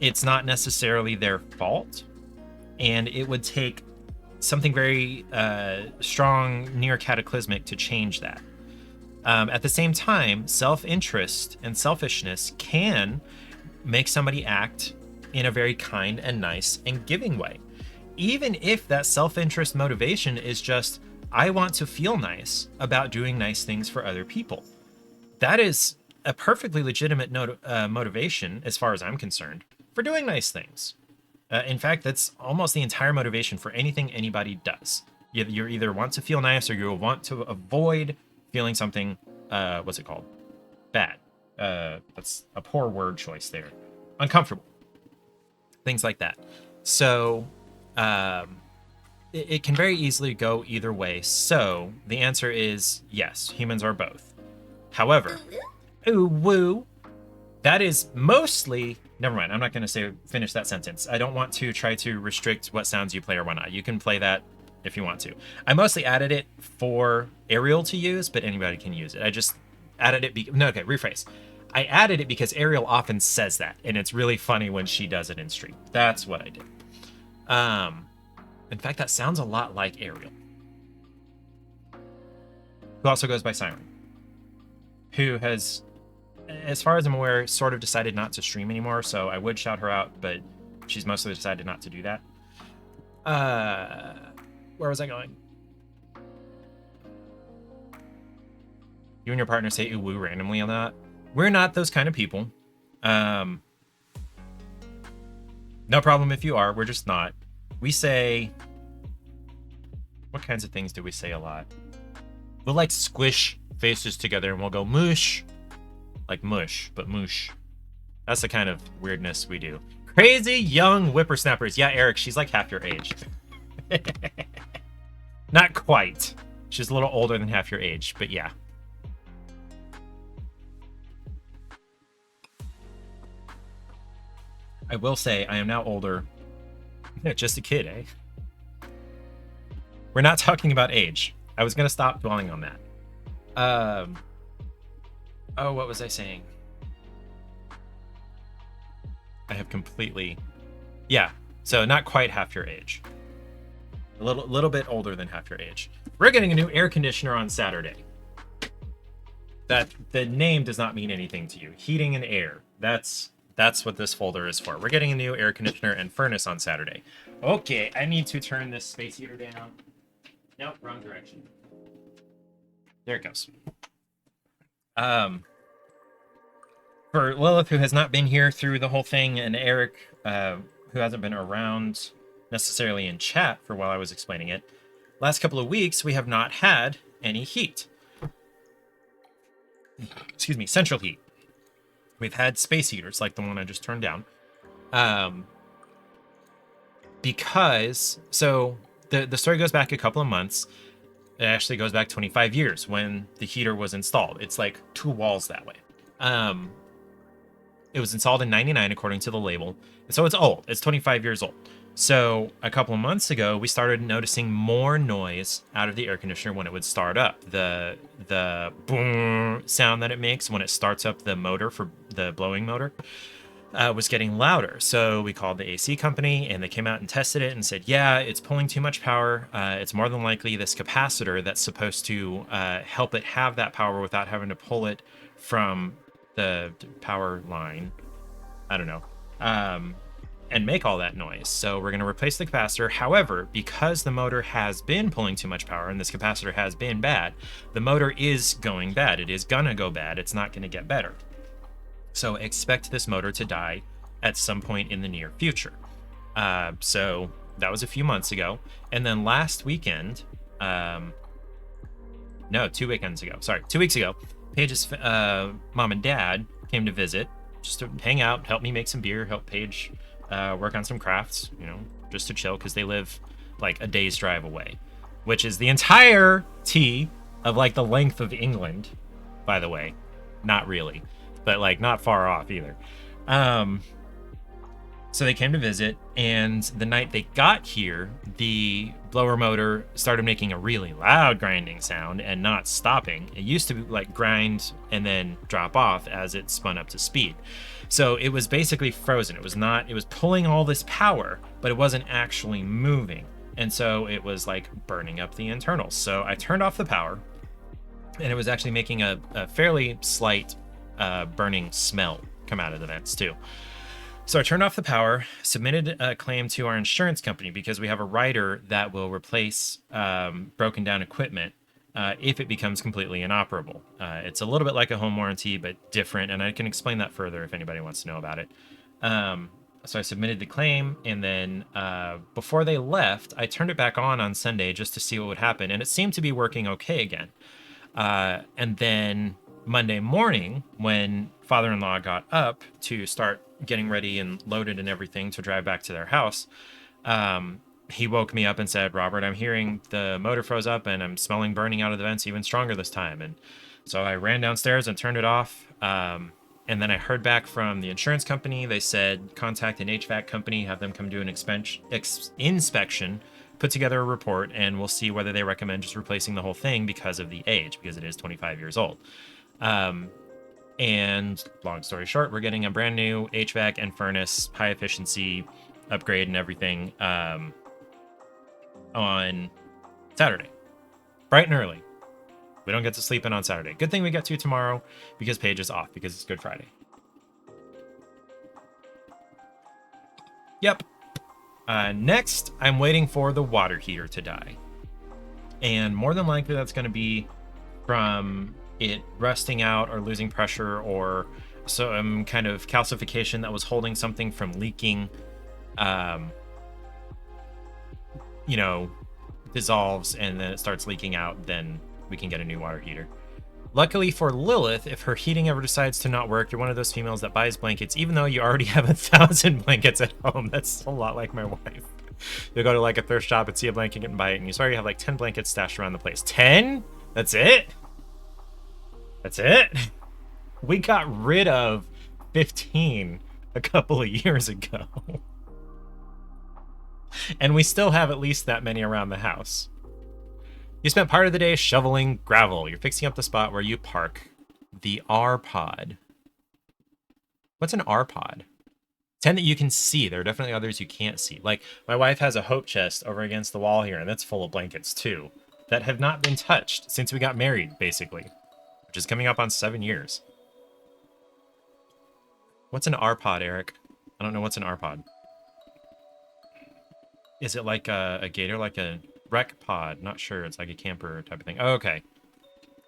it's not necessarily their fault, and it would take something very strong, near cataclysmic to change that. At the same time, self-interest and selfishness can make somebody act in a very kind and nice and giving way. Even if that self-interest motivation is just, I want to feel nice about doing nice things for other people. That is a perfectly legitimate motivation, as far as I'm concerned, for doing nice things. In fact, that's almost the entire motivation for anything anybody does. You either want to feel nice or you want to avoid feeling something, what's it called? Bad. That's a poor word choice there. Uncomfortable. Things like that. So it can very easily go either way. So the answer is yes, humans are both. However, ooh, woo, that is mostly... Never mind, I'm not going to finish that sentence. I don't want to try to restrict what sounds you play or whatnot. You can play that if you want to. I mostly added it for Ariel to use, but anybody can use it. I just added it... rephrase. I added it because Ariel often says that, and it's really funny when she does it in stream. That's what I did. In fact, that sounds a lot like Ariel, who also goes by Siren, who has, as far as I'm aware, sort of decided not to stream anymore, so I would shout her out, but she's mostly decided not to do that. Where was I going? You and your partner say ooh woo randomly on that. We're not those kind of people. No problem if you are. We're just not. We say... What kinds of things do we say a lot? We'll like squish faces together and we'll go mush. Like mush, but moosh. That's the kind of weirdness we do. Crazy young whippersnappers. Yeah, Eric, she's like half your age. Not quite. She's a little older than half your age, but yeah. I will say I am now older. Just a kid, eh? We're not talking about age. I was gonna stop dwelling on that. Oh, what was I saying? I have completely, yeah. So not quite half your age. A little bit older than half your age. We're getting a new air conditioner on Saturday. That the name does not mean anything to you. Heating and air. That's what this folder is for. We're getting a new air conditioner and furnace on Saturday. Okay, I need to turn this space heater down. Nope, wrong direction. There it goes. For Lilith, who has not been here through the whole thing, and Eric, who hasn't been around necessarily in chat for while I was explaining it, last couple of weeks we have not had any heat. Excuse me, central heat. We've had space heaters like the one I just turned down. Because, so the story goes back a couple of months. It actually goes back 25 years when the heater was installed. It's like 2 walls that way. It was installed in 99 according to the label. So it's old. It's 25 years old. So a couple of months ago, we started noticing more noise out of the air conditioner when it would start up. The boom sound that it makes when it starts up the motor for the blowing motor was getting louder. So we called the AC company and they came out and tested it and said, yeah, it's pulling too much power. It's more than likely this capacitor that's supposed to help it have that power without having to pull it from the power line. I don't know. And make all that noise. So we're going to replace the capacitor. However, because the motor has been pulling too much power and this capacitor has been bad, the motor is going bad. It is going to go bad. It's not going to get better. So expect this motor to die at some point in the near future. So that was a few months ago. And then last weekend, no, 2 weekends ago. Sorry, 2 weeks ago, Paige's mom and dad came to visit just to hang out, help me make some beer, help Paige work on some crafts, you know, just to chill because they live like a day's drive away, which is the entirety of like the length of England, by the way. Not really, but like not far off either. So they came to visit, and the night they got here, the blower motor started making a really loud grinding sound and not stopping. It used to like grind and then drop off as it spun up to speed. So it was basically frozen. It was pulling all this power, but it wasn't actually moving. And so it was like burning up the internals. So I turned off the power, and it was actually making a fairly slight burning smell come out of the vents too. So I turned off the power, submitted a claim to our insurance company because we have a rider that will replace broken down equipment if it becomes completely inoperable. It's a little bit like a home warranty, but different, and I can explain that further if anybody wants to know about it. So I submitted the claim, and then before they left, I turned it back on Sunday just to see what would happen, and it seemed to be working okay again. And then Monday morning, when father-in-law got up to start getting ready and loaded and everything to drive back to their house, he woke me up and said, Robert, I'm hearing the motor froze up and I'm smelling burning out of the vents even stronger this time. And so I ran downstairs and turned it off. And then I heard back from the insurance company. They said, contact an HVAC company, have them come do an inspection, put together a report, and we'll see whether they recommend just replacing the whole thing because of the age, because it is 25 years old. And long story short, we're getting a brand new HVAC and furnace, high efficiency upgrade and everything on Saturday, bright and early. We don't get to sleep in on Saturday. Good thing we get to tomorrow because Paige is off because it's Good Friday. Yep. Next, I'm waiting for the water heater to die. And more than likely that's going to be from it rusting out or losing pressure or some kind of calcification that was holding something from leaking, dissolves and then it starts leaking out, then we can get a new water heater. Luckily for Lilith, if her heating ever decides to not work, you're one of those females that buys blankets, even though you already have 1,000 blankets at home. That's a lot like my wife. You'll go to like a thrift shop and see a blanket and buy it, and you already have like 10 blankets stashed around the place. 10? That's it? That's it? We got rid of 15 a couple of years ago. And we still have at least that many around the house. You spent part of the day shoveling gravel. You're fixing up the spot where you park the R-Pod. What's an R-Pod? 10 that you can see. There are definitely others you can't see. Like, my wife has a hope chest over against the wall here, and that's full of blankets, too, that have not been touched since we got married, basically, which is coming up on 7 years. What's an R-Pod, Eric? I don't know what's an R-Pod. Is it like a gator, like a rec pod? Not sure. It's like a camper type of thing. Oh, okay.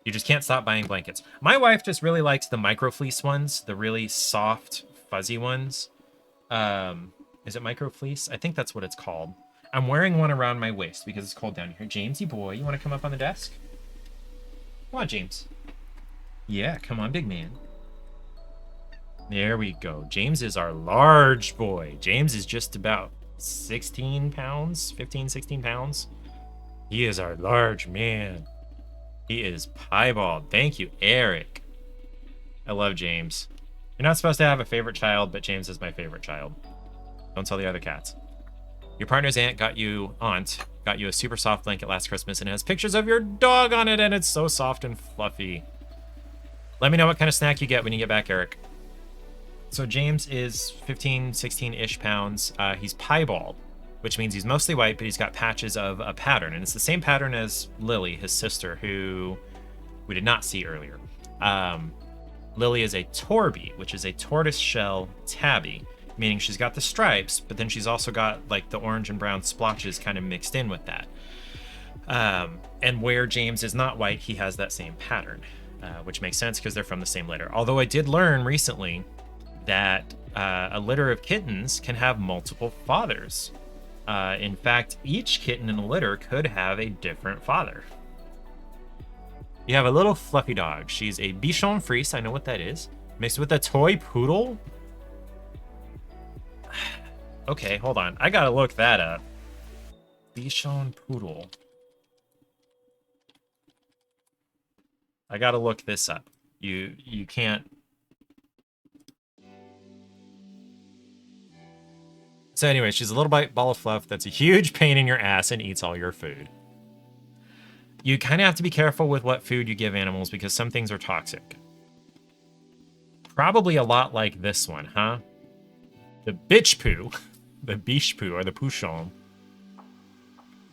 You just can't stop buying blankets. My wife just really likes the microfleece ones, the really soft, fuzzy ones. Is it microfleece? I think that's what it's called. I'm wearing one around my waist because it's cold down here. Jamesy boy, you want to come up on the desk? Come on, James. Yeah, come on, big man. There we go. James is our large boy. James is just about 16 pounds, 15, 16 pounds. He is our large man. He is piebald. Thank you, Eric. I love James. You're not supposed to have a favorite child, but James is my favorite child. Don't tell the other cats. Your partner's aunt got you a super soft blanket last Christmas, and it has pictures of your dog on it, and it's so soft and fluffy. Let me know what kind of snack you get when you get back, Eric. So James is 15, 16-ish pounds. He's piebald, which means he's mostly white, but he's got patches of a pattern. And it's the same pattern as Lily, his sister, who we did not see earlier. Lily is a Torby, which is a tortoiseshell tabby, meaning she's got the stripes, but then she's also got like the orange and brown splotches kind of mixed in with that. And where James is not white, he has that same pattern, which makes sense because they're from the same litter. Although I did learn recently that a litter of kittens can have multiple fathers. In fact, each kitten in a litter could have a different father. You have a little fluffy dog. She's a Bichon Frise, I know what that is, mixed with a toy poodle. Okay, hold on. I gotta look that up. Bichon Poodle. I gotta look this up. You can't. So anyway, she's a little ball of fluff that's a huge pain in your ass and eats all your food. You kind of have to be careful with what food you give animals because some things are toxic. Probably a lot like this one, huh? The bitch poo. The biche poo, or the pouchon.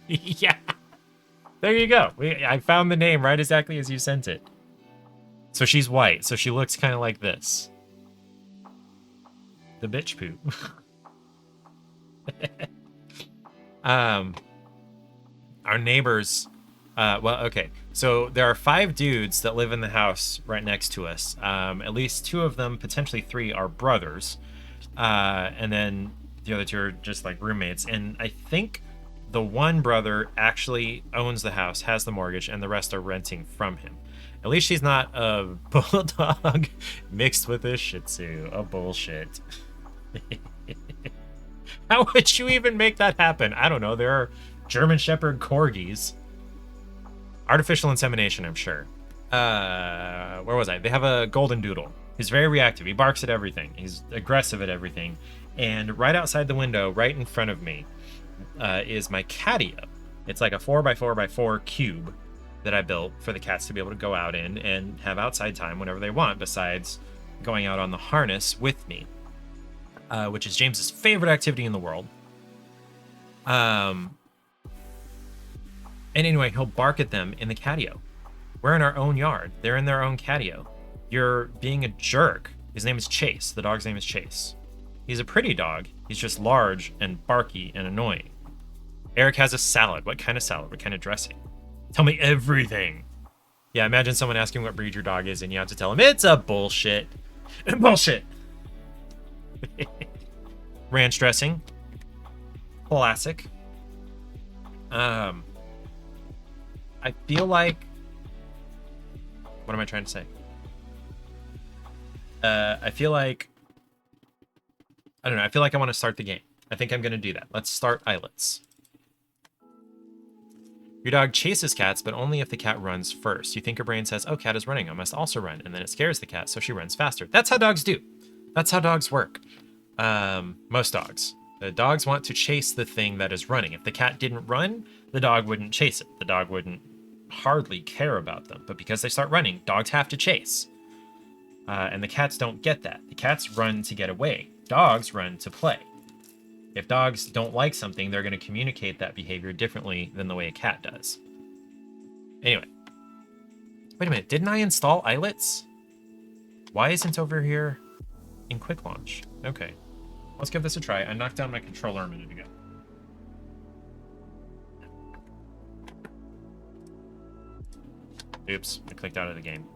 Yeah. There you go. I found the name right exactly as you sent it. So she's white, so she looks kind of like this. The bitch poo. Our neighbors, well, okay, so there are 5 dudes that live in the house right next to us. At least 2 of them, potentially 3, are brothers, and then the other 2 are just like roommates. And I think the one brother actually owns the house, has the mortgage, and the rest are renting from him. At least she's not a bulldog mixed with a shih tzu. A bullshit. How would you even make that happen? I don't know. There are German Shepherd corgis. Artificial insemination, I'm sure. Where was I? They have a golden doodle. He's very reactive. He barks at everything. He's aggressive at everything. And right outside the window, right in front of me, is my catio. It's like a 4x4x4 cube that I built for the cats to be able to go out in and have outside time whenever they want, besides going out on the harness with me. Which is James's favorite activity in the world. And anyway, he'll bark at them in the catio. We're in our own yard. They're in their own catio. You're being a jerk. His name is Chase. The dog's name is Chase. He's a pretty dog. He's just large and barky and annoying. Eric has a salad. What kind of salad? What kind of dressing? Tell me everything. Yeah, imagine someone asking what breed your dog is and you have to tell him it's a bullshit. Bullshit. Ranch dressing. Classic. I feel like... What am I trying to say? I feel like... I don't know. I feel like I want to start the game. I think I'm going to do that. Let's start Islets. Your dog chases cats, but only if the cat runs first. You think her brain says, oh, cat is running. I must also run. And then it scares the cat, so she runs faster. That's how dogs do. That's how dogs work. Most dogs. The dogs want to chase the thing that is running. If the cat didn't run, the dog wouldn't chase it. The dog wouldn't hardly care about them. But because they start running, dogs have to chase. And the cats don't get that. The cats run to get away. Dogs run to play. If dogs don't like something, they're going to communicate that behavior differently than the way a cat does. Anyway. Wait a minute. Didn't I install islets? Why isn't over here in quick launch? Okay. Let's give this a try. I knocked down my controller a minute ago. Oops, I clicked out of the game.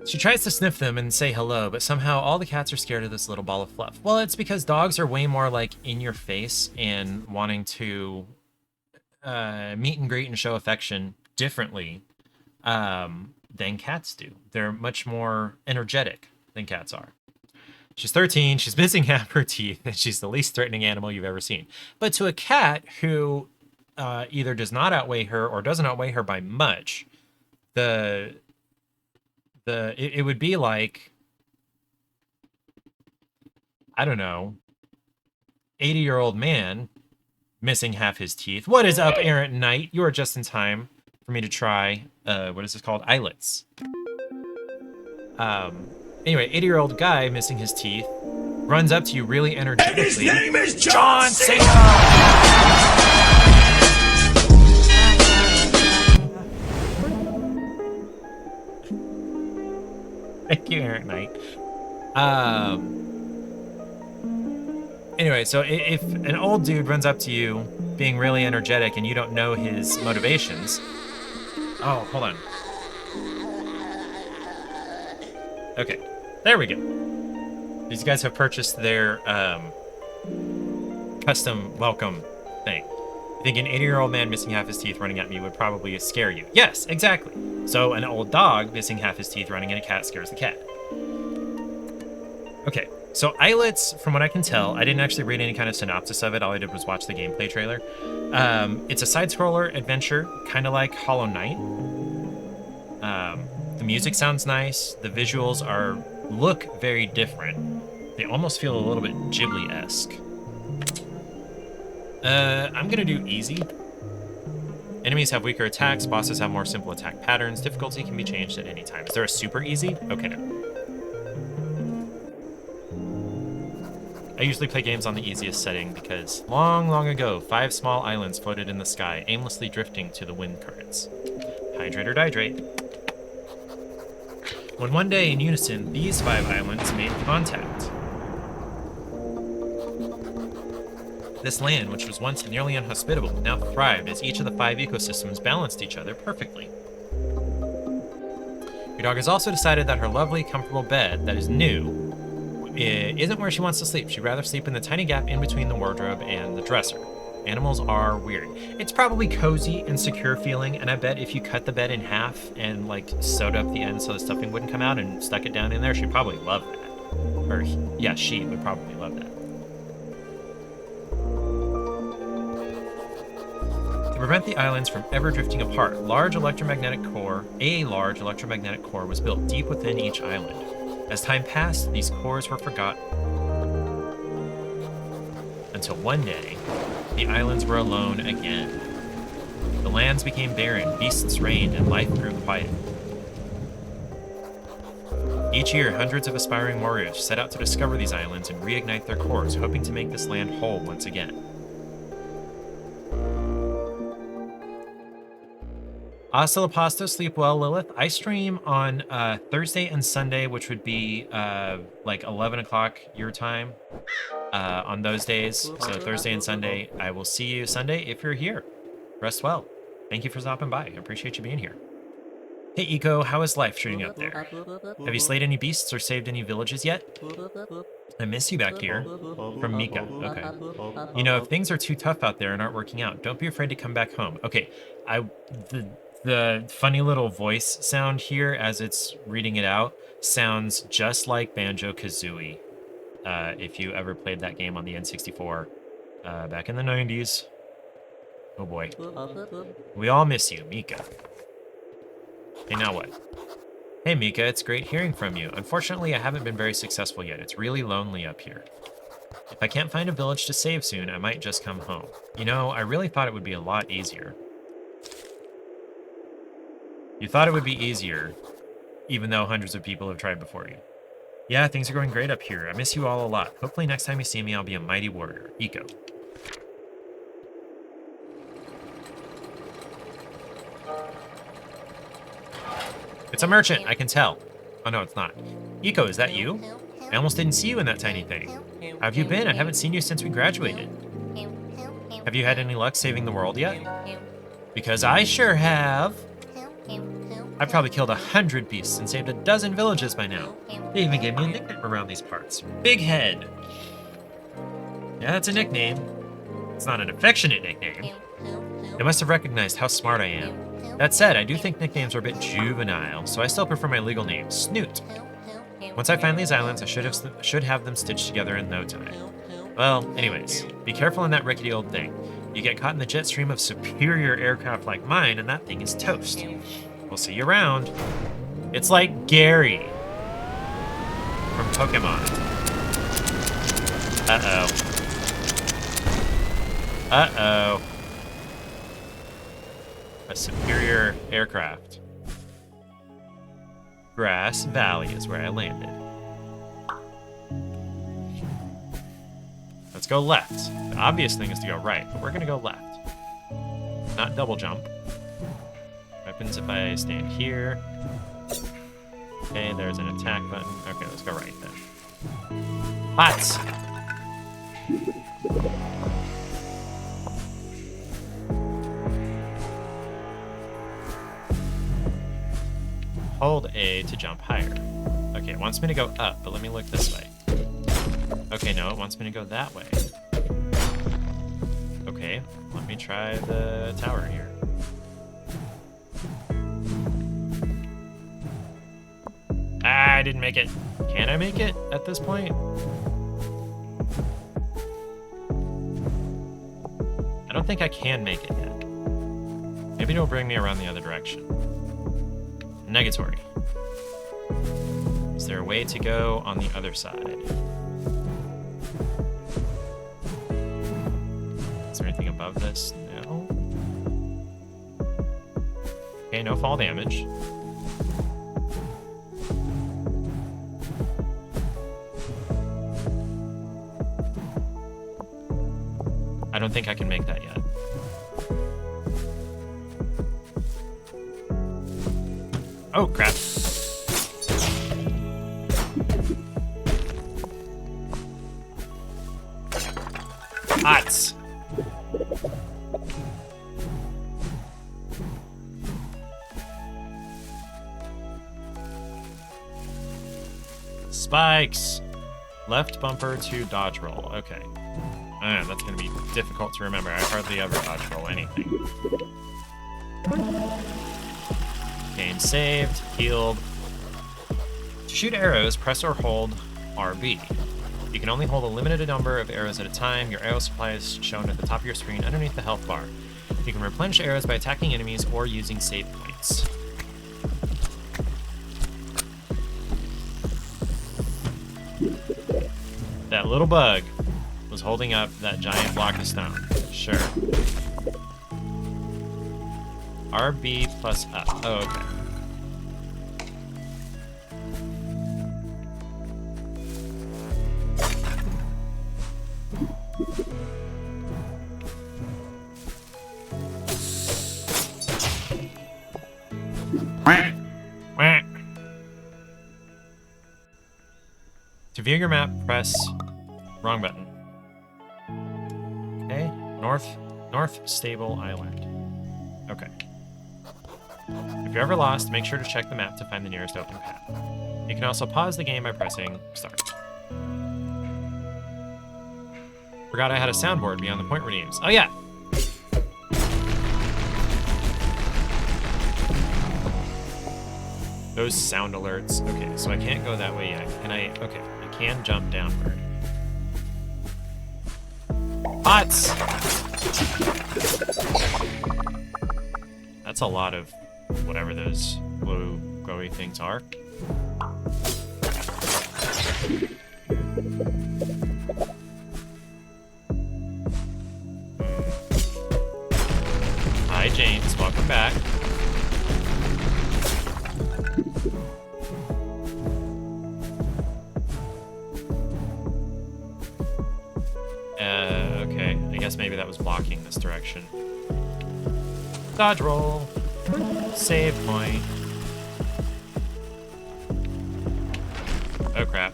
She tries to sniff them and say hello, but somehow all the cats are scared of this little ball of fluff. Well, it's because dogs are way more like in your face and wanting to meet and greet and show affection differently than cats do. They're much more energetic than cats are. She's 13, she's missing half her teeth, and she's the least threatening animal you've ever seen. But to a cat who either does not outweigh her or doesn't outweigh her by much, it would be like, I don't know, 80-year-old man missing half his teeth. What is up, errant knight? You are just in time for me to try, what is this called? Islets. Anyway, 80-year-old guy missing his teeth runs up to you really energetically. And his name is John Cena! Thank you, Errant Knight. Anyway, so if an old dude runs up to you being really energetic and you don't know his motivations... Oh, hold on. Okay, there we go. These guys have purchased their custom welcome thing. I think an 80-year-old man missing half his teeth running at me would probably scare you. Yes, exactly. So an old dog missing half his teeth running at a cat scares the cat. Okay, so Islets, from what I can tell, I didn't actually read any kind of synopsis of it. All I did was watch the gameplay trailer. It's a side-scroller adventure, kind of like Hollow Knight. The music sounds nice. The visuals look very different. They almost feel a little bit Ghibli-esque. I'm gonna do easy. Enemies have weaker attacks. Bosses have more simple attack patterns. Difficulty can be changed at any time. Is there a super easy? Okay, no. I usually play games on the easiest setting because long, long ago, 5 small islands floated in the sky, aimlessly drifting to the wind currents. Hydrate or dihydrate. When one day in unison, these 5 islands made contact. This land, which was once nearly inhospitable, now thrived as each of the 5 ecosystems balanced each other perfectly. Your dog has also decided that her lovely, comfortable bed that is new isn't where she wants to sleep. She'd rather sleep in the tiny gap in between the wardrobe and the dresser. Animals are weird. It's probably cozy and secure feeling, and I bet if you cut the bed in half and like sewed up the end so the stuffing wouldn't come out and stuck it down in there, she'd probably love that. Or yeah, she would probably love that. To prevent the islands from ever drifting apart, a large electromagnetic core was built deep within each island. As time passed, these cores were forgotten. Until one day, the islands were alone again. The lands became barren, beasts reigned, and life grew quiet. Each year, hundreds of aspiring warriors set out to discover these islands and reignite their cores, hoping to make this land whole once again. Hasta la pasta, sleep well, Lilith. I stream on Thursday and Sunday, which would be like 11 o'clock your time on those days. So Thursday and Sunday, I will see you Sunday if you're here. Rest well. Thank you for stopping by. I appreciate you being here. Hey, Eco, how is life treating up there? Have you slayed any beasts or saved any villages yet? I miss you back here. From Mika. Okay. You know, if things are too tough out there and aren't working out, don't be afraid to come back home. Okay, the funny little voice sound here as it's reading it out sounds just like Banjo-Kazooie. If you ever played that game on the N64 back in the 90s. Oh boy. We all miss you, Mika. Okay, now what? Hey Mika, it's great hearing from you. Unfortunately, I haven't been very successful yet. It's really lonely up here. If I can't find a village to save soon, I might just come home. You know, I really thought it would be a lot easier. You thought it would be easier, even though hundreds of people have tried before you. Yeah, things are going great up here. I miss you all a lot. Hopefully next time you see me, I'll be a mighty warrior. Eco. It's a merchant, I can tell. Oh no, it's not. Eco, is that you? I almost didn't see you in that tiny thing. How have you been? I haven't seen you since we graduated. Have you had any luck saving the world yet? Because I sure have. I've probably killed 100 beasts and saved a dozen villages by now. They even gave me a nickname around these parts. Big Head. Yeah, that's a nickname. It's not an affectionate nickname. They must have recognized how smart I am. That said, I do think nicknames are a bit juvenile, so I still prefer my legal name, Snoot. Once I find these islands, I should have them stitched together in no time. Well, anyways, be careful in that rickety old thing. You get caught in the jet stream of superior aircraft like mine, and that thing is toast. We'll see you around. It's like Gary from Pokemon. Uh-oh. Uh-oh. A superior aircraft. Grass Valley is where I landed. Let's go left. The obvious thing is to go right, but we're gonna go left. Not double jump. What happens if I stand here? Okay, there's an attack button. Okay, let's go right then. Pots! Hold A to jump higher. Okay, it wants me to go up, but let me look this way. Okay, no, it wants me to go that way. Okay, let me try the tower here. Ah, I didn't make it. Can I make it at this point? I don't think I can make it yet. Maybe it'll bring me around the other direction. Negatory. Is there a way to go on the other side? Is there anything above this? No. Okay, no fall damage. I don't think I can make that yet. Oh, crap. Pots. Spikes. Left bumper to dodge roll. Okay. That's going to be difficult to remember. I hardly ever dodge roll anything. Game saved, healed. To shoot arrows, press or hold RB. You can only hold a limited number of arrows at a time. Your arrow supply is shown at the top of your screen underneath the health bar. You can replenish arrows by attacking enemies or using save points. That little bug was holding up that giant block of stone. Sure. RB plus up. Oh, okay. To view your map, press wrong button. Okay, North Stable Island. Okay. If you're ever lost, make sure to check the map to find the nearest open path. You can also pause the game by pressing start. Forgot I had a soundboard beyond the point redeems. Oh yeah! Those sound alerts. Okay, so I can't go that way yet. Can I? Okay, I can jump downward. Pots! That's a lot of whatever those glowy way things are. Hi, James. Welcome back. Okay. I guess maybe that was blocking this direction. Dodge roll. Save point. Oh, crap.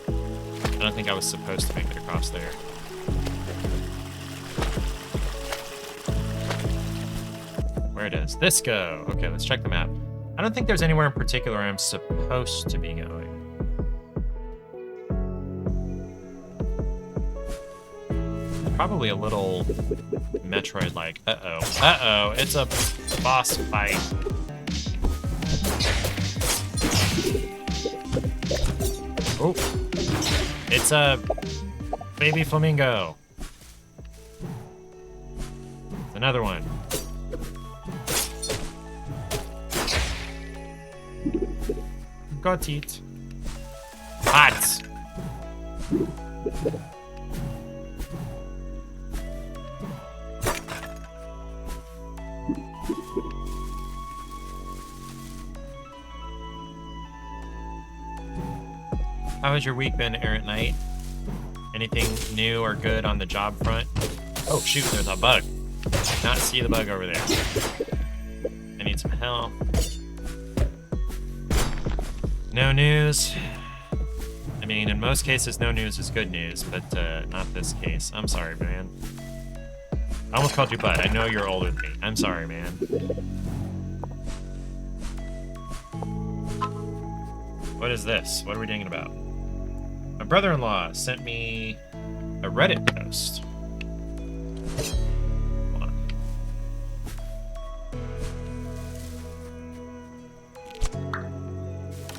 I don't think I was supposed to make it across there. Where does this go? Okay, let's check the map. I don't think there's anywhere in particular I'm supposed to be going. Probably a little Metroid-like. Uh-oh. Uh-oh, it's a boss fight. Oh. It's a baby flamingo. Another one. Got it. Hot. How has your week been, Errant Knight? Anything new or good on the job front? Oh shoot, there's a bug. Did not see the bug over there. I need some help. No news. I mean, in most cases, no news is good news, but not this case. I'm sorry, man. I almost called you Bud. I know you're older than me. I'm sorry, man. What is this? What are we thinking about? My brother-in-law sent me a Reddit post. Hold on.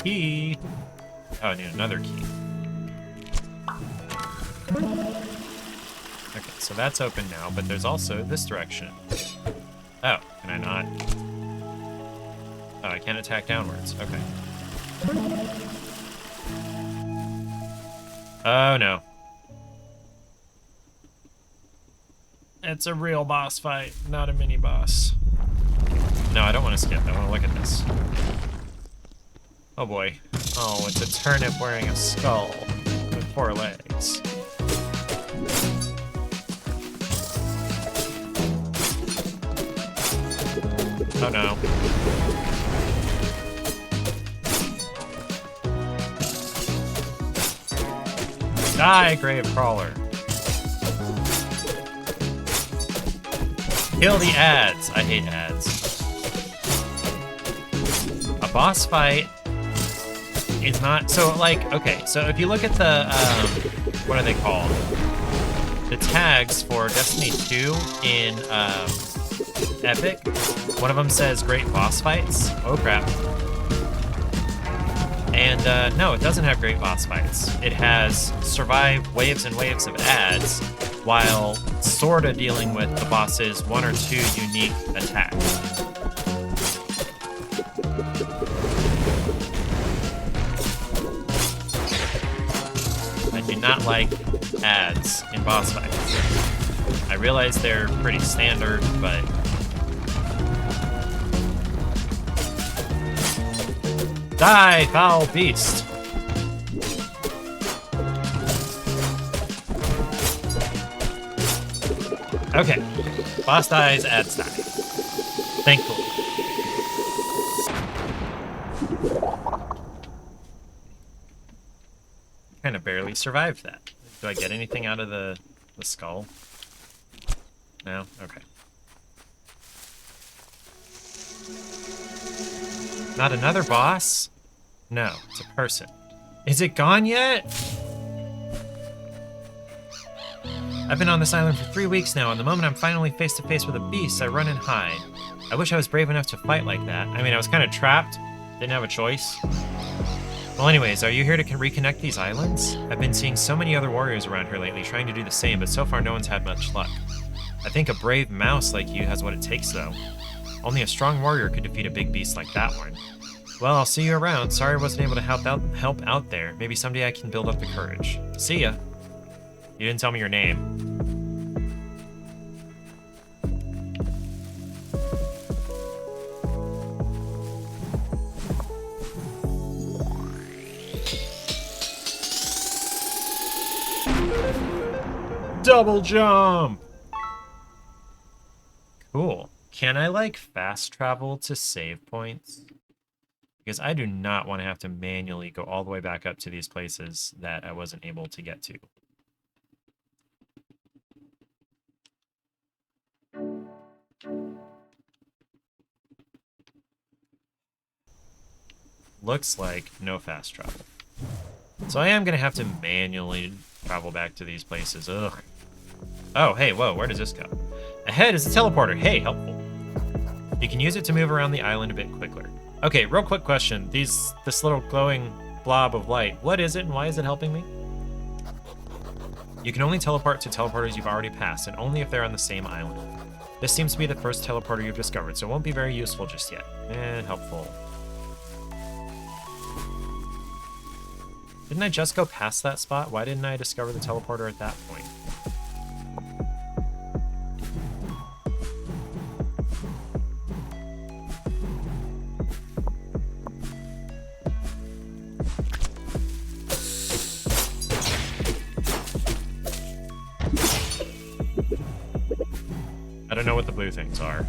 Key. Oh, I need another key. Okay, so that's open now, but there's also this direction. Oh, can I not? Oh, I can't attack downwards. Okay. Oh, no. It's a real boss fight, not a mini-boss. No, I don't want to skip. I want to look at this. Oh, boy. Oh, it's a turnip wearing a skull with 4 legs. Oh, no. Die, grave crawler. Kill the ads. I hate ads. A boss fight is not so like okay. So if you look at the what are they called? The tags for Destiny 2 in Epic. One of them says great boss fights. Oh crap. And no, it doesn't have great boss fights. It has survive waves and waves of ads while sorta dealing with the boss's 1 or 2 unique attacks. I do not like ads in boss fights. I realize they're pretty standard, but die, foul beast! Okay. Boss dies, ads die. Thankfully. Kind of barely survived that. Do I get anything out of the skull? No? Okay. Not another boss? No, it's a person. Is it gone yet? I've been on this island for 3 weeks now, and the moment I'm finally face to face with a beast, I run and hide. I wish I was brave enough to fight like that. I mean, I was kind of trapped. Didn't have a choice. Well, anyways, are you here to reconnect these islands? I've been seeing so many other warriors around here lately trying to do the same, but so far no one's had much luck. I think a brave mouse like you has what it takes, though. Only a strong warrior could defeat a big beast like that one. Well, I'll see you around. Sorry I wasn't able to help out there. Maybe someday I can build up the courage. See ya. You didn't tell me your name. Double jump! Cool. Can I, like, fast travel to save points? Because I do not want to have to manually go all the way back up to these places that I wasn't able to get to. Looks like no fast travel. So I am going to have to manually travel back to these places. Ugh. Oh, hey, whoa, where does this go? Ahead is a teleporter. Hey, helpful. You can use it to move around the island a bit quicker. Okay, real quick question. This little glowing blob of light, what is it and why is it helping me? You can only teleport to teleporters you've already passed, and only if they're on the same island. This seems to be the first teleporter you've discovered, so it won't be very useful just yet. Helpful. Didn't I just go past that spot? Why didn't I discover the teleporter at that point? I don't know what the blue things are.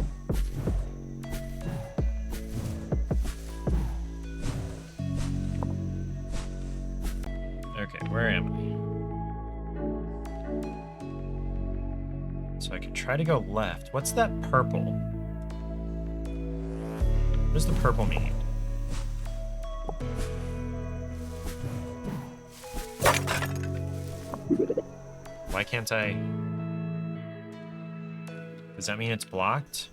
Okay, where am I? So I can try to go left. What's that purple? What does the purple mean? Why can't I... Does that mean it's blocked?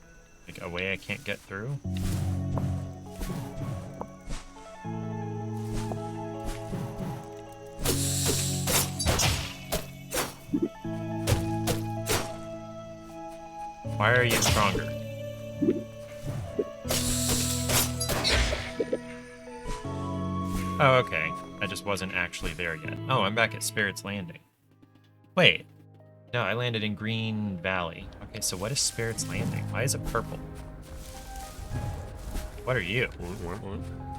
Like a way I can't get through? Why are you stronger? Oh, okay. I just wasn't actually there yet. Oh, I'm back at Spirit's Landing. Wait. No, I landed in Green Valley. Okay, so what is Spirit's Landing? Why is it purple? What are you?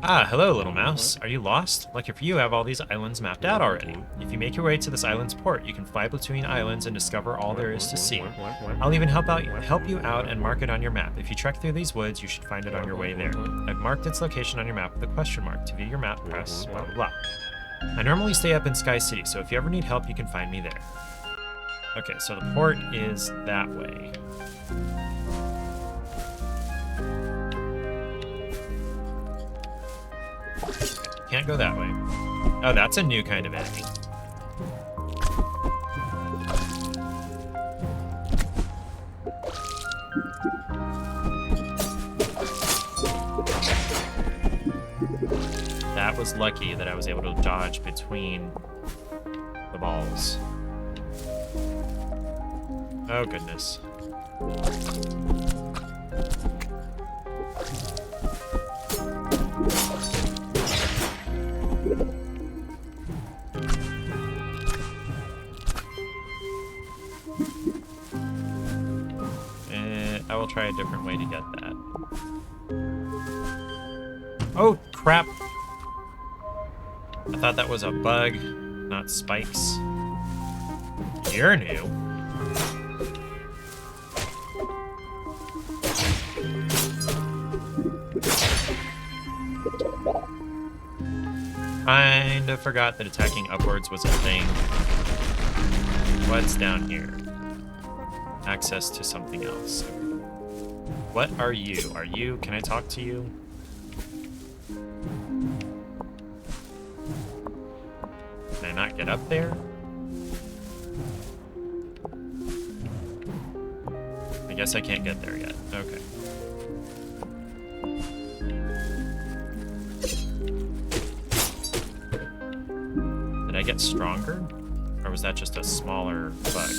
Ah, hello, little mouse. Are you lost? Lucky for you, I have all these islands mapped out already. If you make your way to this island's port, you can fly between islands and discover all there is to see. I'll even help you out and mark it on your map. If you trek through these woods, you should find it on your way there. I've marked its location on your map with a question mark. To view your map, press blah blah blah. I normally stay up in Sky City, so if you ever need help, you can find me there. Okay, so the port is that way. Can't go that way. Oh, that's a new kind of enemy. That was lucky that I was able to dodge between the balls. Oh, goodness. I will try a different way to get that. Oh, crap! I thought that was a bug, not spikes. You're new. Kinda forgot that attacking upwards was a thing. What's down here? Access to something else. What are you? Are you... Can I talk to you? Can I not get up there? I guess I can't get there yet. Okay. Did I get stronger? Or was that just a smaller bug?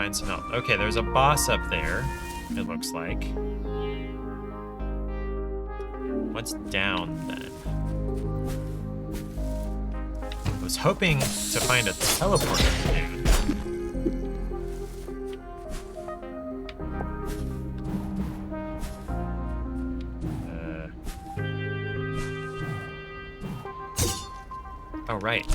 find some help. Okay, there's a boss up there, it looks like. What's down then? I was hoping to find a teleporter dude. Oh, right.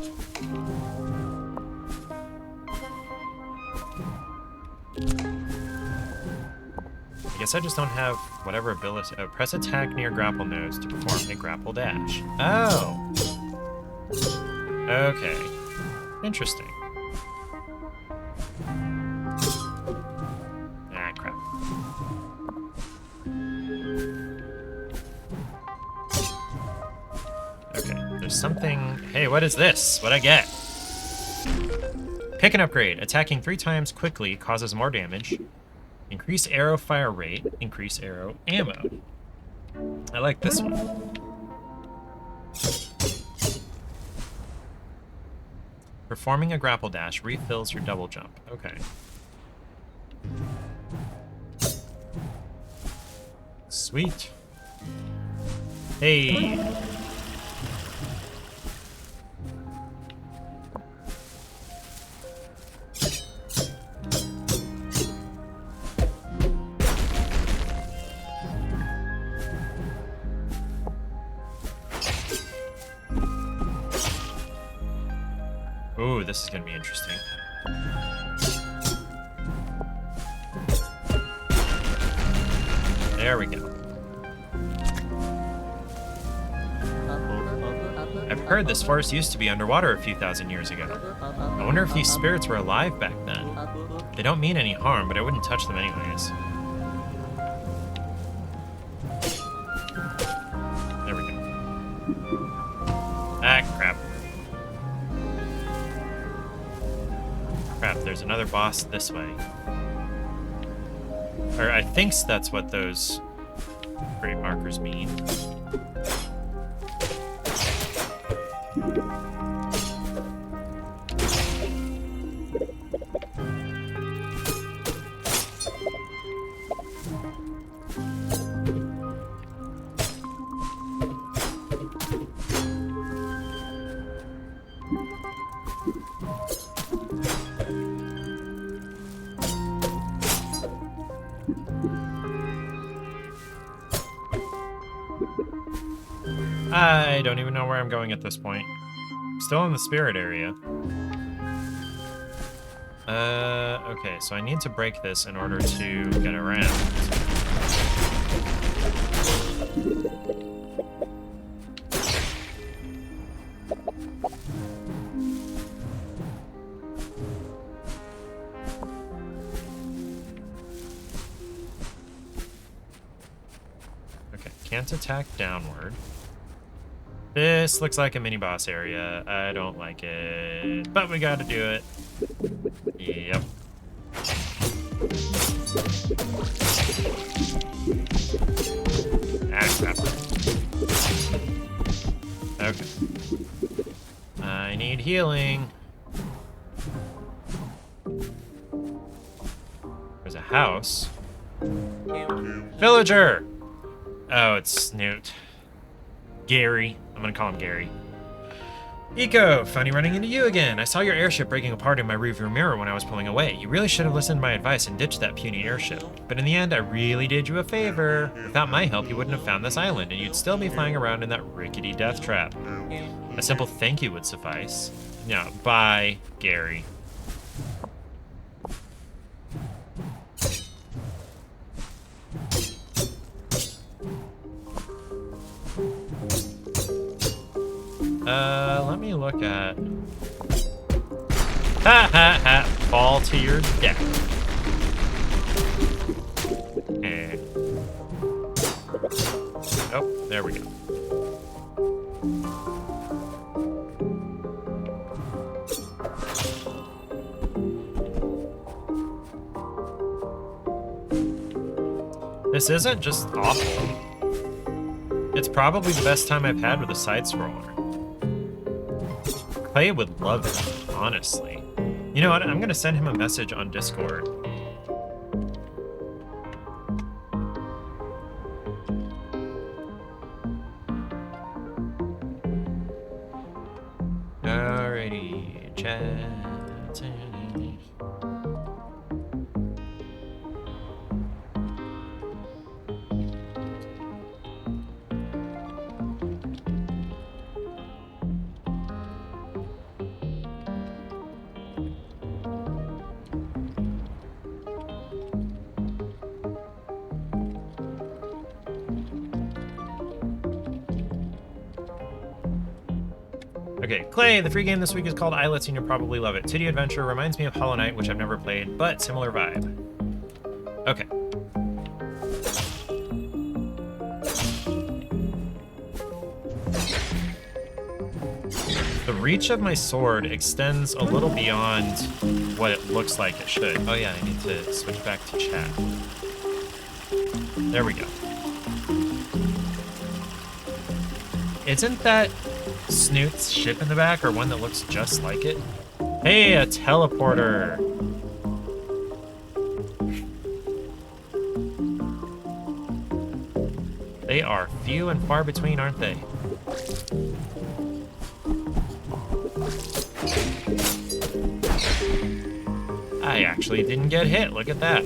I guess I just don't have whatever ability. Oh, press attack near grapple nodes to perform a grapple dash. Oh. Okay. Interesting. Ah, crap. Okay, there's something... Hey, what is this? What'd I get? Pick an upgrade. Attacking 3 times quickly causes more damage. Increase arrow fire rate. Increase arrow ammo. I like this one. Performing a grapple dash refills your double jump. Okay. Sweet. Hey. Ooh, this is gonna be interesting. There we go. I've heard this forest used to be underwater a few thousand years ago. I wonder if these spirits were alive back then. They don't mean any harm, but I wouldn't touch them anyways. There we go. Ah, crap. Crap, there's another boss this way. Or I think that's what those great markers mean. I don't even know where I'm going at this point. Still in the spirit area. Okay, so I need to break this in order to get around. Okay, can't attack downward. This looks like a mini-boss area. I don't like it, but we gotta do it. Yep. Ah, crap. Okay. I need healing. There's a house. Villager! Oh, it's Snoot. Gary. I'm gonna call him Gary. Eco, funny running into you again. I saw your airship breaking apart in my rearview mirror when I was pulling away. You really should have listened to my advice and ditched that puny airship. But in the end, I really did you a favor. Without my help, you wouldn't have found this island, and you'd still be flying around in that rickety death trap. A simple thank you would suffice. No, bye, Gary. Let me look at... Ha ha ha! Fall to your death. Eh. Oh, there we go. This isn't just awful. It's probably the best time I've had with a side-scroller. Clay would love it, honestly. You know what? I'm gonna send him a message on Discord Alrighty, chat. Okay, Clay, the free game this week is called Islets, and you'll probably love it. Titty Adventure reminds me of Hollow Knight, which I've never played, but similar vibe. Okay. The reach of my sword extends a little beyond what it looks like it should. Oh yeah, I need to switch back to chat. There we go. Isn't that Snoot's ship in the back, or one that looks just like it? Hey, a teleporter! They are few and far between, aren't they? I actually didn't get hit, look at that.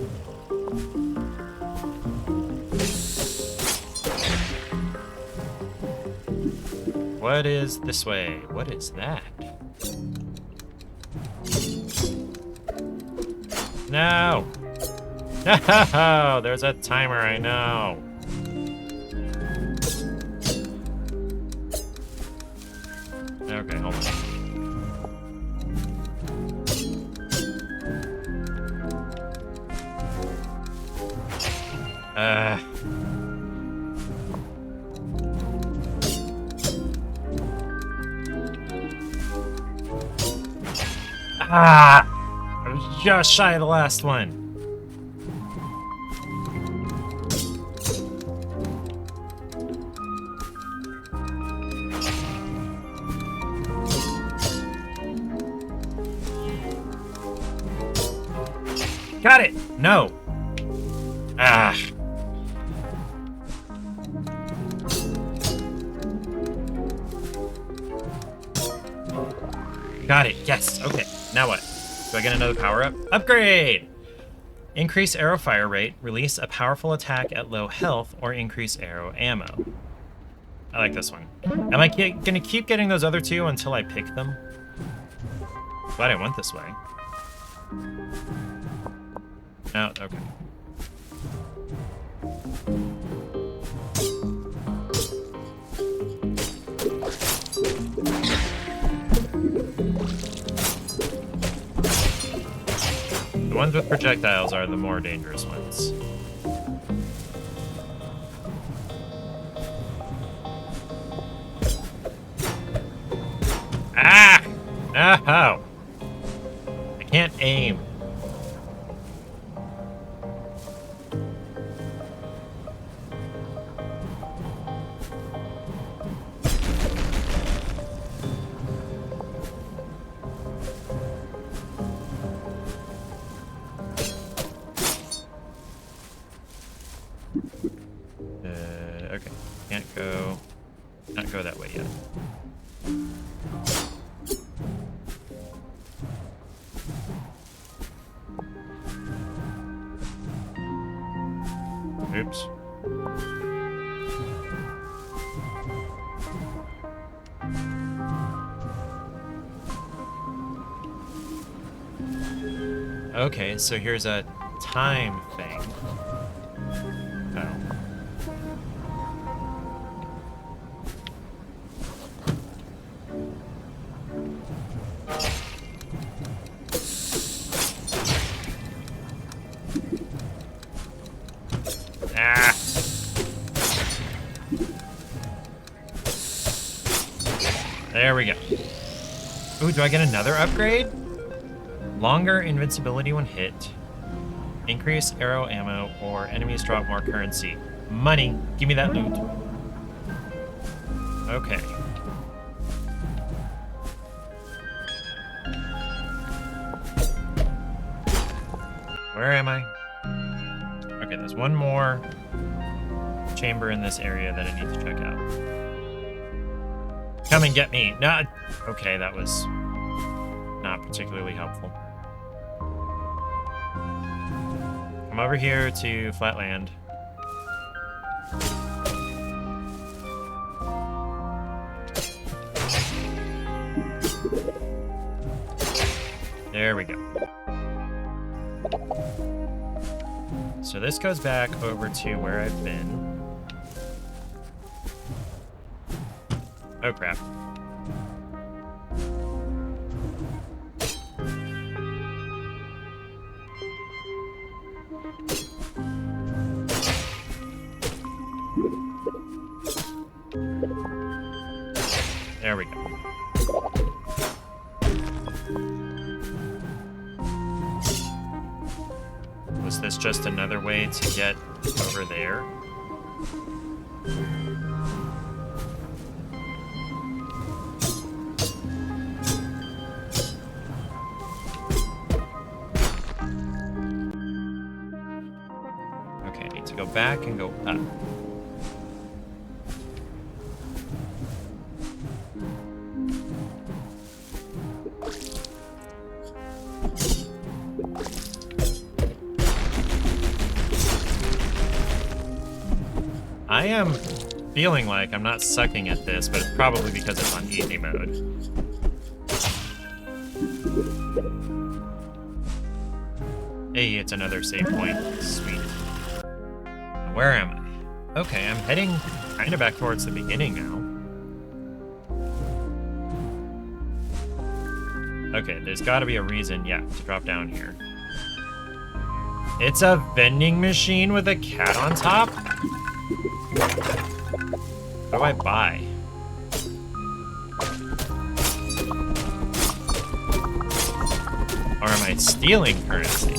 What is this way? What is that? No! No! There's a timer, I know. Okay, hold on. I was just shy of the last one. Got it! No! Ah. Got it, yes, okay. Now what? Do I get another power-up? Upgrade! Increase arrow fire rate, release a powerful attack at low health, or increase arrow ammo. I like this one. Am I gonna keep getting those other two until I pick them? Glad I went this way. Oh, okay. The ones with projectiles are the more dangerous ones. Ah! No! I can't aim. Okay. Can't go that way yet. Oops. Okay, so here's a time thing. Oh. Ah. There we go. Ooh, do I get another upgrade? Longer invincibility when hit. Increase arrow ammo, or enemies drop more currency. Money. Give me that loot. Okay. Where am I? Okay, there's one more chamber in this area that I need to check out. Come and get me. No, Okay, that was not particularly helpful. Come over here to Flatland. There we go. So this goes back over to where I've been. Oh, crap. There we go. Was this just another way to get over there? Okay, I need to go back and go up. I am feeling like I'm not sucking at this, but it's probably because it's on easy mode. Hey, it's another save point. Sweet. Where am I? Okay, I'm heading kind of back towards the beginning now. Okay, there's got to be a reason, yeah, to drop down here. It's a vending machine with a cat on top? What do I buy? Or am I stealing currency?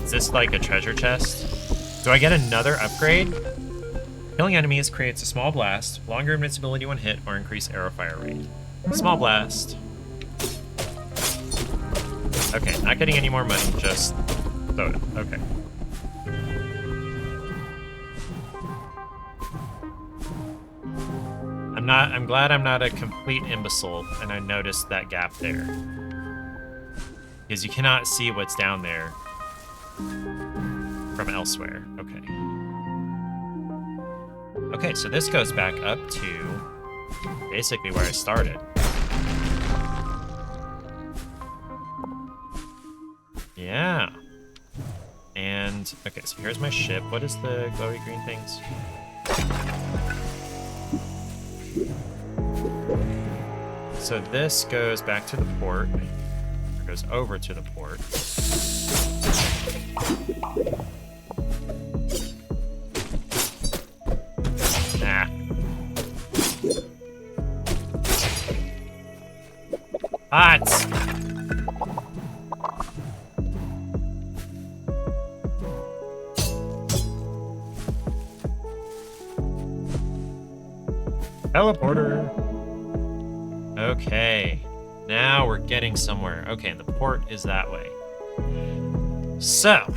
Is this like a treasure chest? Do I get another upgrade? Killing enemies creates a small blast, longer invincibility when hit, or increase arrow fire rate. Small blast. Okay, not getting any more money, just soda. Okay. I'm glad I'm not a complete imbecile and I noticed that gap there. Because you cannot see what's down there from elsewhere. Okay. Okay, so this goes back up to basically where I started. Yeah. And, okay, so here's my ship. What is the glowy green things? So this goes back to the port. Or goes over to the port. Nah. Hot! Teleporter. Okay. Now we're getting somewhere. Okay, and the port is that way. So.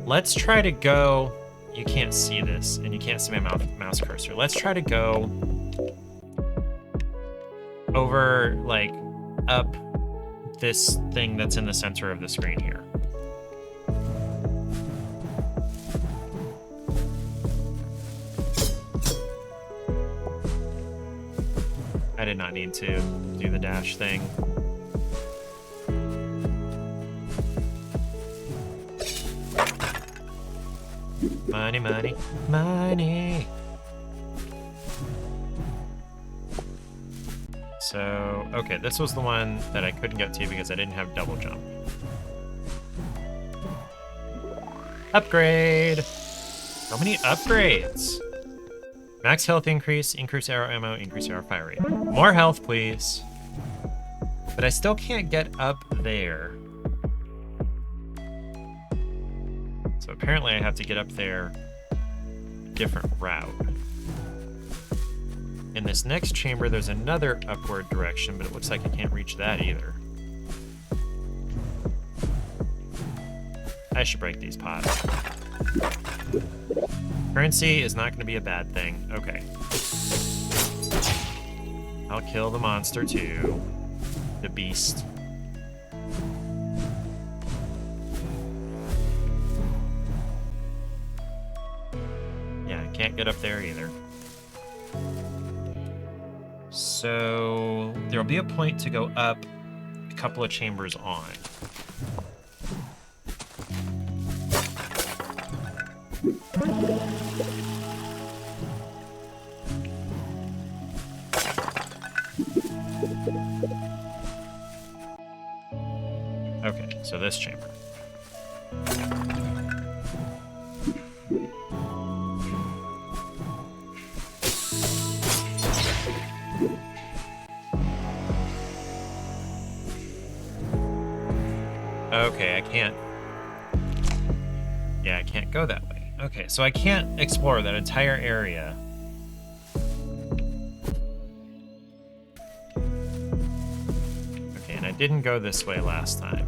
Let's try to go. You can't see this, and you can't see my mouse cursor. Let's try to go over, like, up this thing that's in the center of the screen here. I did not need to do the dash thing. Money, money, money. So, okay, this was the one that I couldn't get to because I didn't have double jump. Upgrade! So many upgrades! Max health increase, increase arrow ammo, increase arrow fire rate. More health, please. But I still can't get up there. So apparently I have to get up there a different route. In this next chamber, there's another upward direction, but it looks like I can't reach that either. I should break these pots. Currency is not going to be a bad thing. Okay. I'll kill the monster too. The beast. Yeah, I can't get up there either. So there'll be a point to go up a couple of chambers on. Okay, so this chamber. Okay, I can't. Yeah, I can't go that way. Okay, so I can't explore that entire area. Okay, and I didn't go this way last time.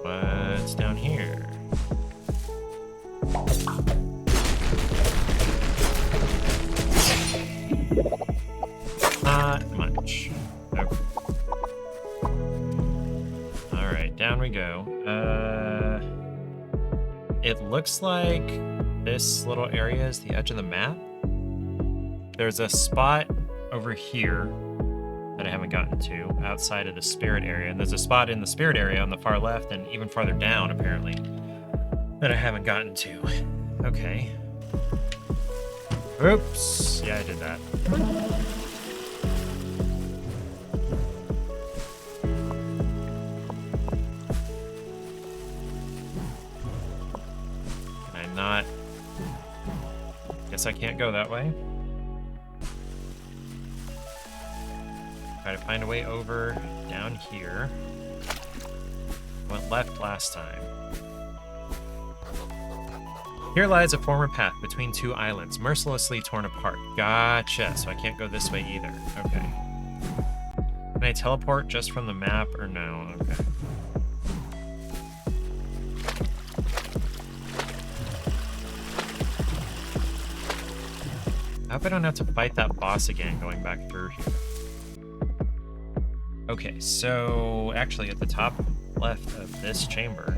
What's down here? Not much. Okay. Alright, down we go. It looks like this little area is the edge of the map. There's a spot over here that I haven't gotten to outside of the spirit area. And there's a spot in the spirit area on the far left and even farther down, apparently, that I haven't gotten to. Okay. Oops. Yeah, I did that. Can I not? Guess I can't go that way. Try to find a way over down here. Went left last time. Here lies a former path between two islands, mercilessly torn apart. Gotcha, so I can't go this way either. Okay. Can I teleport just from the map or no? Okay. I hope I don't have to fight that boss again going back through here. Okay, so actually at the top left of this chamber,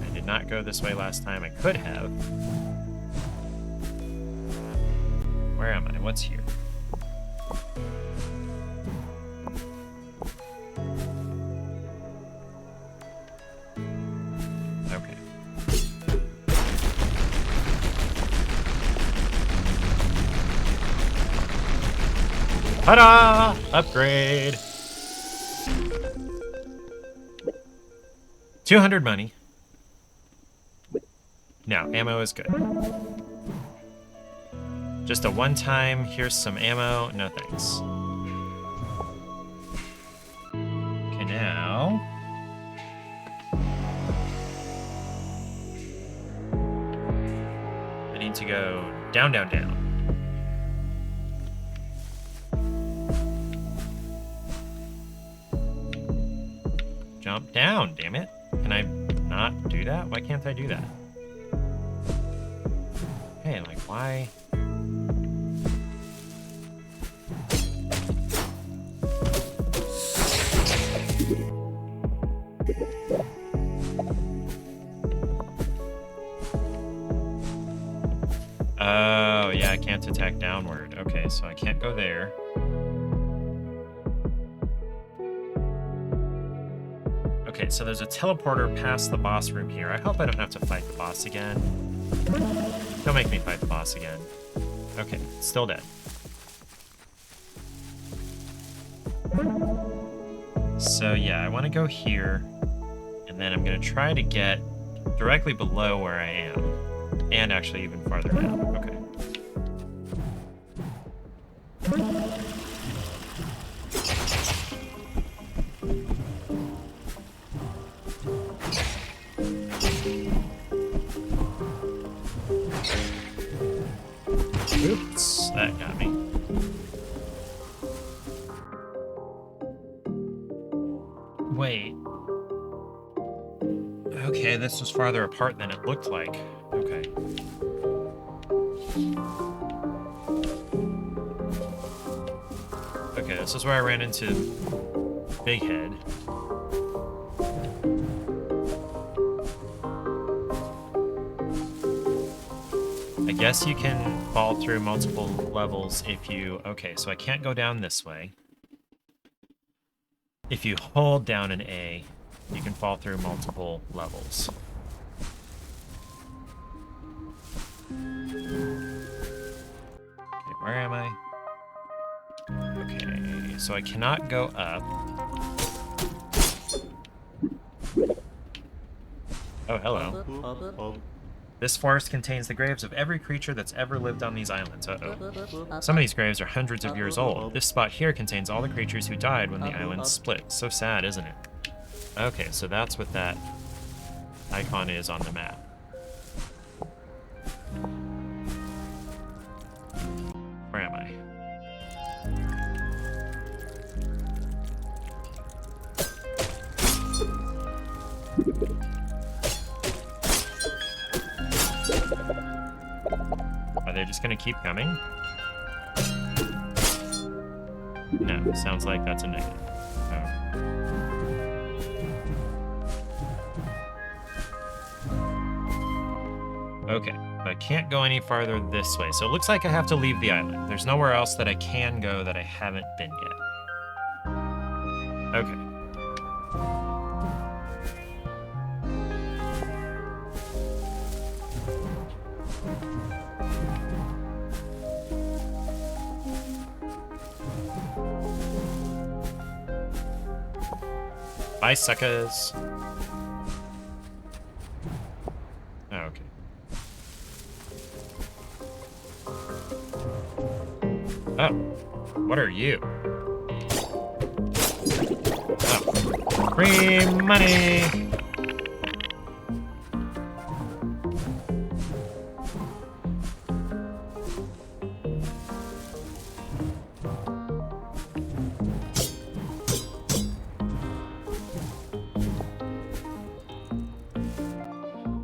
I did not go this way last time. I could have. Where am I? What's here? Okay. Ta-da! Upgrade! 200 money. Now, ammo is good. Just a one-time, here's some ammo. No thanks. Okay, now... I need to go down, down, down. Jump down, damn it. Can I not do that? Why can't I do that? Hey, like, why? Oh, yeah, I can't attack downward. Okay, so I can't go there. Okay, so there's a teleporter past the boss room here. I hope I don't have to fight the boss again. Don't make me fight the boss again. Okay, still dead. So yeah, I want to go here, and then I'm going to try to get directly below where I am, and actually even farther down. Okay. Oops, that got me. Wait. Okay, this was farther apart than it looked like. Okay. Okay, this is where I ran into Big Head. I guess you can fall through multiple levels if you... Okay, so I can't go down this way. If you hold down an A, you can fall through multiple levels. Okay, where am I? Okay, so I cannot go up. Oh, hello. This forest contains the graves of every creature that's ever lived on these islands. Uh-oh. Some of these graves are hundreds of years old. This spot here contains all the creatures who died when the islands split. So sad, isn't it? Okay, so that's what that icon is on the map. Where am I? Are they just gonna keep coming? No, sounds like that's a negative. Oh. Okay, but I can't go any farther this way, so it looks like I have to leave the island. There's nowhere else that I can go that I haven't been yet. Okay. Bye, suckers. Oh, okay. Oh, what are you? Oh, free money!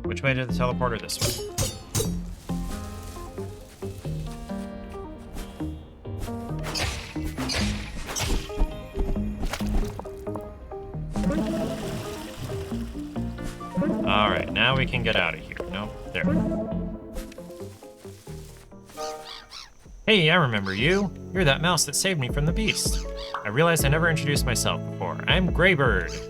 Which way to the teleporter? This way. Alright, now we can get out of here. Nope, there. Hey, I remember you. You're that mouse that saved me from the beast. I realized I never introduced myself before. I'm Greybird.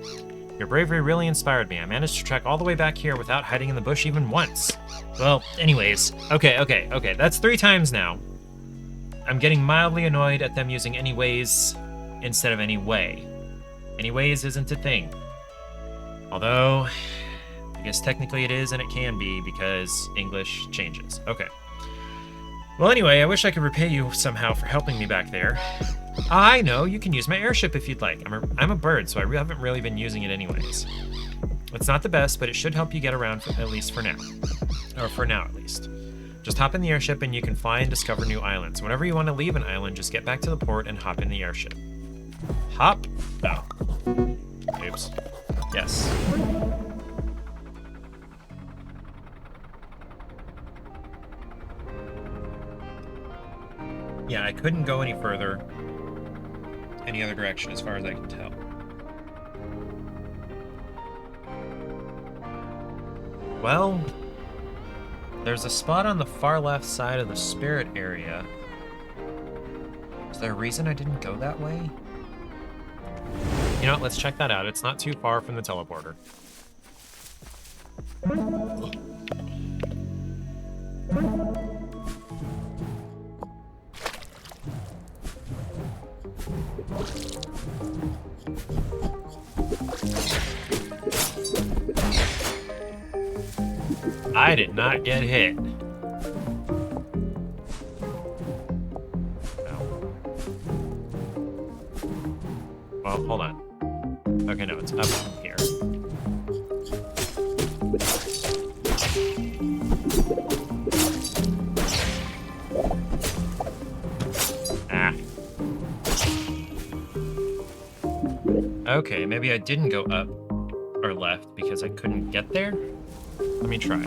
Your bravery really inspired me. I managed to trek all the way back here without hiding in the bush even once. Well, anyways, okay. That's 3 times now. I'm getting mildly annoyed at them using anyways instead of anyway. Anyways isn't a thing. Although, I guess technically it is and it can be because English changes. Okay. Well, anyway, I wish I could repay you somehow for helping me back there. I know, you can use my airship if you'd like. I'm a bird, so I haven't really been using it anyways. It's not the best, but it should help you get around at least for now. Or for now, at least. Just hop in the airship and you can fly and discover new islands. Whenever you want to leave an island, just get back to the port and hop in the airship. Hop? Oh. Oops. Yes. Yeah, I couldn't go any further, any other direction as far as I can tell. Well, there's a spot on the far left side of the spirit area. Is there a reason I didn't go that way? You know what, let's check that out. It's not too far from the teleporter. I did not get hit. No. Well, hold on. Okay, no, it's up from here. Ah. Okay, maybe I didn't go up or left because I couldn't get there. Let me try.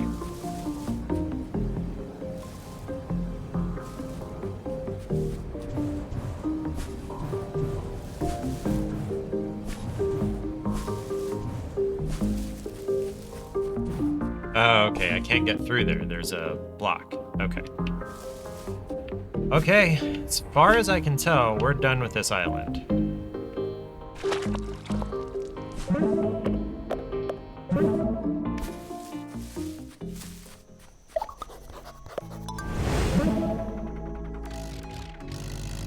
Oh, okay, I can't get through there. There's a block. Okay. Okay, as far as I can tell, we're done with this island.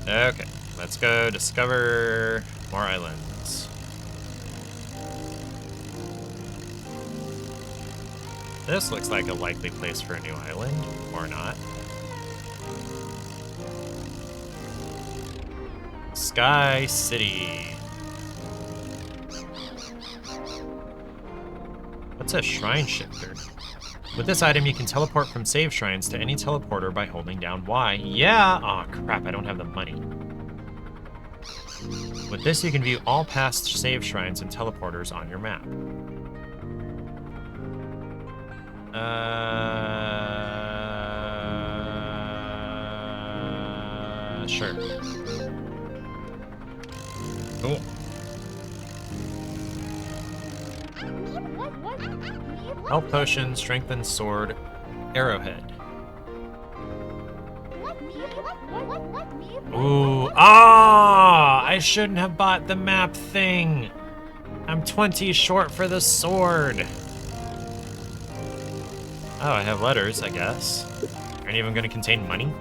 Okay, let's go discover more islands. This looks like a likely place for a new island, or not. Sky City. What's a shrine shifter? With this item, you can teleport from save shrines to any teleporter by holding down Y. Yeah! Aw, crap, I don't have the money. With this, you can view all past save shrines and teleporters on your map. Sure. Cool. Health potion, strengthened sword, arrowhead. Ooh, I shouldn't have bought the map thing. I'm 20 short for the sword. Oh, I have letters, I guess. Are any of them going to contain money?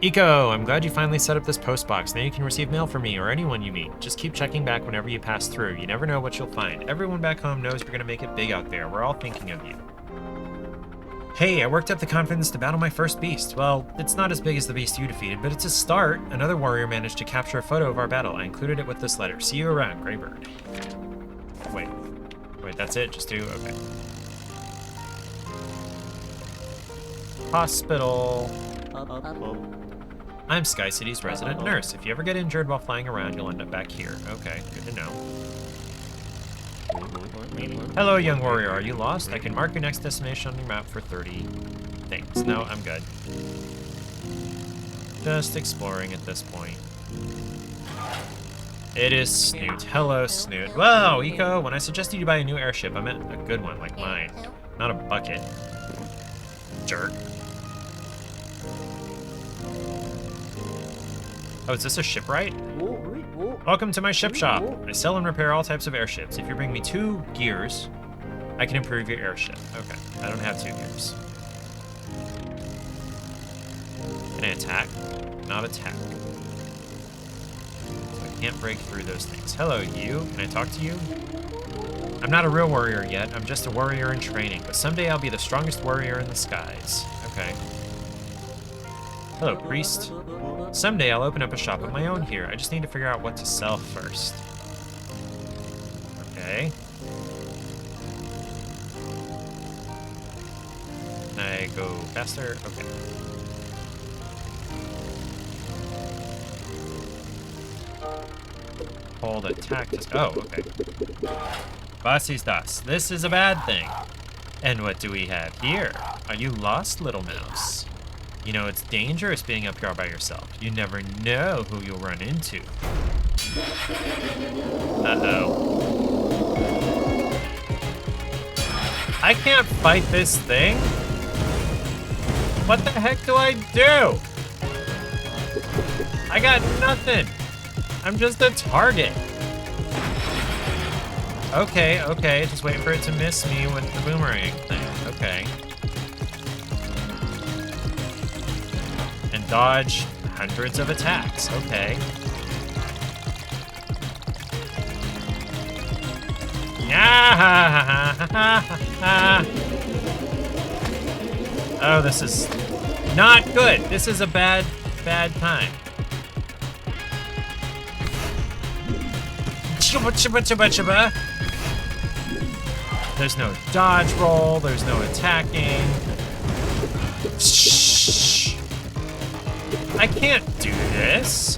Eco, I'm glad you finally set up this post box. Now you can receive mail from me or anyone you meet. Just keep checking back whenever you pass through. You never know what you'll find. Everyone back home knows you're going to make it big out there. We're all thinking of you. Hey, I worked up the confidence to battle my first beast. Well, it's not as big as the beast you defeated, but it's a start. Another warrior managed to capture a photo of our battle. I included it with this letter. See you around, Greybird. Wait, that's it? Just do? Okay. Hospital. I'm Sky City's resident nurse. If you ever get injured while flying around, you'll end up back here. Okay, good to know. Hello, young warrior. Are you lost? I can mark your next destination on your map for 30 things. No, I'm good. Just exploring at this point. It is Snoot. Hello, Snoot. Whoa, Eco, when I suggested you buy a new airship, I meant a good one like mine, not a bucket. Jerk. Oh, is this a shipwright? Welcome to my ship shop. I sell and repair all types of airships. If you bring me 2 gears, I can improve your airship. Okay, I don't have 2 gears. Can I attack? Not attack. I can't break through those things. Hello, you. Can I talk to you? I'm not a real warrior yet. I'm just a warrior in training, but someday I'll be the strongest warrior in the skies. Okay. Hello, priest. Someday I'll open up a shop of my own here. I just need to figure out what to sell first. Okay. Can I go faster? Okay. Hold attack. Oh, okay. Was ist das? This is a bad thing. And what do we have here? Are you lost, little mouse? You know, it's dangerous being up here all by yourself. You never know who you'll run into. Uh-oh. I can't fight this thing? What the heck do I do? I got nothing. I'm just a target. Okay, just wait for it to miss me with the boomerang thing. Okay. And dodge hundreds of attacks. Okay. Oh, this is not good. This is a bad time. There's no dodge roll. There's no attacking. Shh. I I can't do this.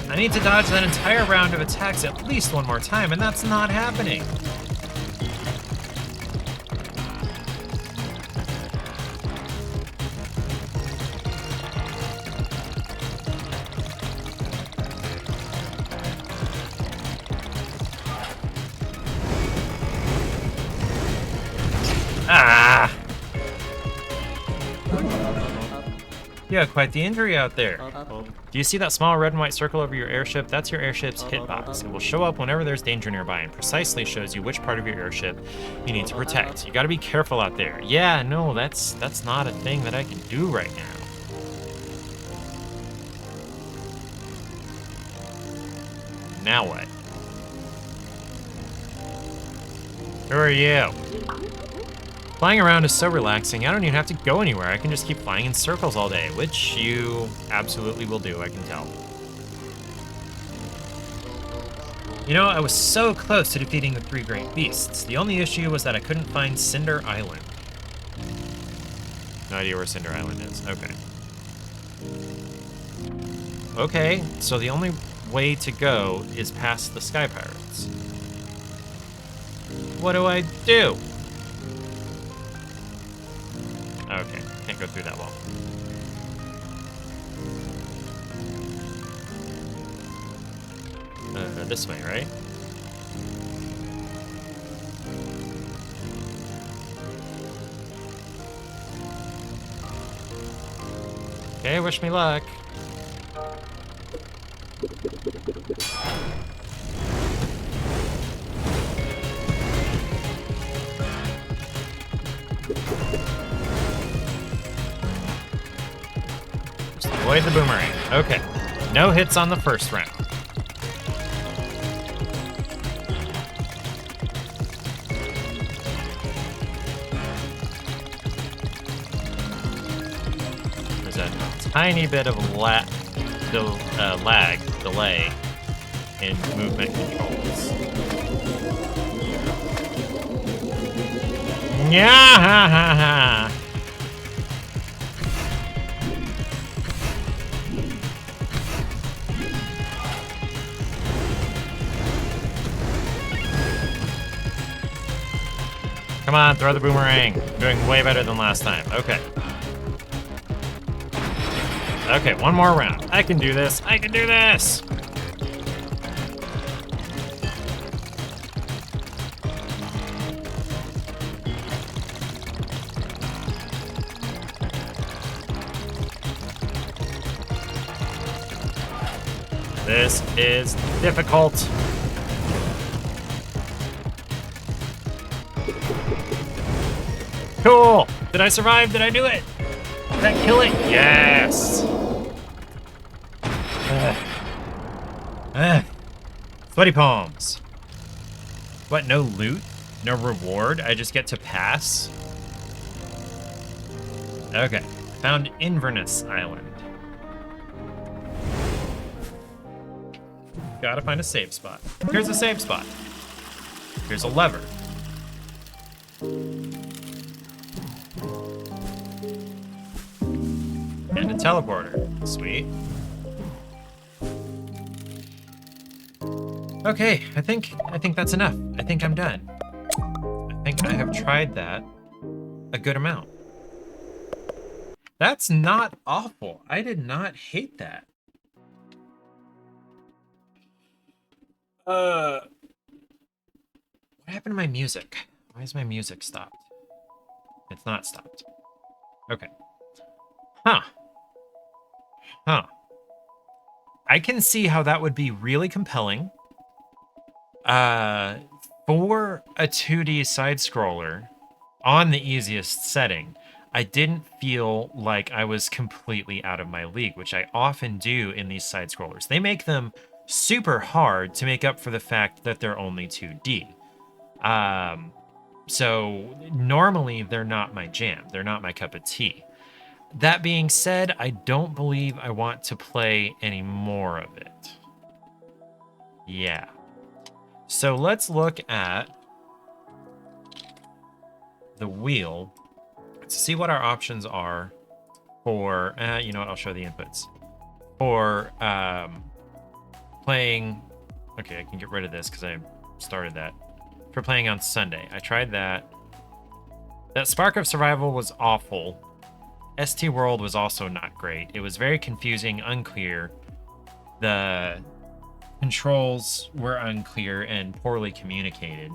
I need to dodge that entire round of attacks at least one more time, and that's not happening. Ah! You had quite the injury out there. Do you see that small red and white circle over your airship? That's your airship's hitbox. It will show up whenever there's danger nearby and precisely shows you which part of your airship you need to protect. You gotta be careful out there. Yeah, no, that's not a thing that I can do right now. Now what? Who are you? Flying around is so relaxing, I don't even have to go anywhere. I can just keep flying in circles all day, which you absolutely will do, I can tell. You know, I was so close to defeating the 3 great beasts. The only issue was that I couldn't find Cinder Island. No idea where Cinder Island is. Okay. Okay, so the only way to go is past the Sky Pirates. What do I do? Okay, can't go through that wall. This way, right? Okay, wish me luck. Just avoid the boomerang. Okay. No hits on the first round. There's a tiny bit of delay in movement controls. Yeah. Come on, throw the boomerang. Doing way better than last time. Okay. Okay, one more round. I can do this. I can do this. This is difficult. Cool. Did I survive? Did I do it? Did I kill it? Yes. Sweaty palms. What, no loot? No reward? I just get to pass? Okay. Found Inverness Island. Gotta find a save spot. Here's a save spot. Here's a lever. And a teleporter. Sweet. Okay, I think that's enough. I think I'm done. I think I have tried that a good amount. That's not awful. I did not hate that. What happened to my music? Why is my music stopped? It's not stopped. Okay. Huh. I can see how that would be really compelling. For a 2D side-scroller on the easiest setting, I didn't feel like I was completely out of my league, which I often do in these side-scrollers. They make them super hard to make up for the fact that they're only 2D. So normally they're not my jam. They're not my cup of tea. That being said, I don't believe I want to play any more of it. Yeah. So let's look at the wheel to see what our options are for, you know what, I'll show the inputs. For playing, okay, I can get rid of this because I started that. For playing on Sunday. I tried that. That Spark of Survival was awful. ST World was also not great. It was very confusing, unclear. The controls were unclear and poorly communicated.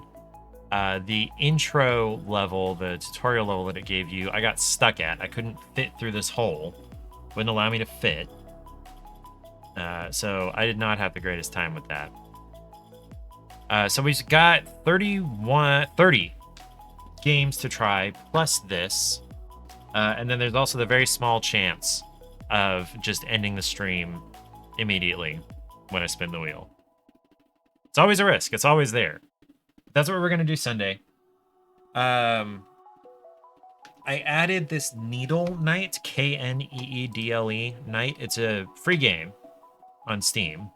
The intro level, the tutorial level that it gave you, I got stuck at. I couldn't fit through this hole. Wouldn't allow me to fit. So I did not have the greatest time with that. So we've got 30 games to try, plus this. And then there's also the very small chance of just ending the stream immediately when I spin the wheel. It's always a risk. It's always there. That's what we're going to do Sunday. I added this Needle Night, Kneedle Night. It's a free game on Steam.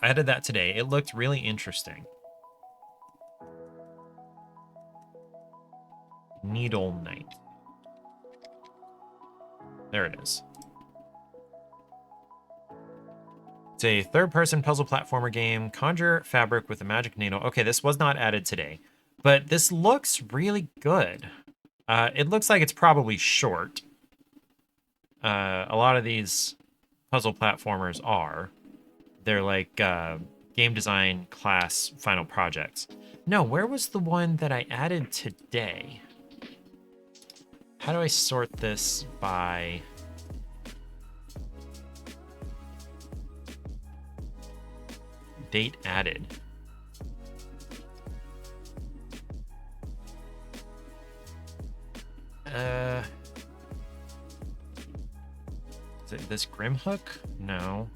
I added that today. It looked really interesting. Needle Night. There it is. It's a third-person puzzle platformer game. Conjure fabric with a magic needle. Okay, this was not added today, but this looks really good. It looks like it's probably short. A lot of these puzzle platformers are. They're like game design class final projects. No, where was the one that I added today? How do I sort this by... date added? Is it this Grimhook? No.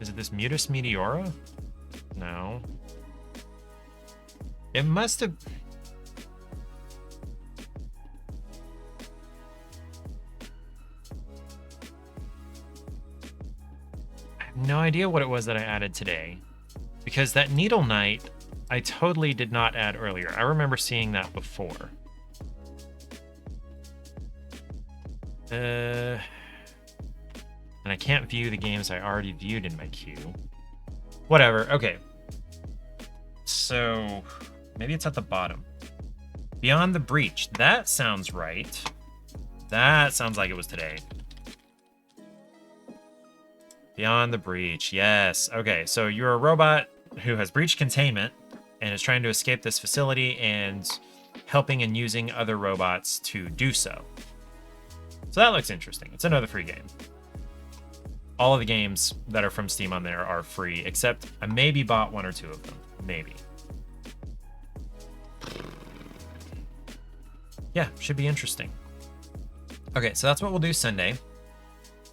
Is it this Mutus Meteora? No. It must have... I have no idea what it was that I added today. Because that Needle Knight, I totally did not add earlier. I remember seeing that before. And I can't view the games I already viewed in my queue. Whatever, okay. So, maybe it's at the bottom. Beyond the Breach. That sounds right. That sounds like it was today. Beyond the Breach, yes. Okay, so you're a robot who has breached containment and is trying to escape this facility and helping and using other robots to do so. So that looks interesting. It's another free game. All of the games that are from Steam on there are free, except I maybe bought one or two of them. Maybe. Yeah, should be interesting. Okay, so that's what we'll do Sunday.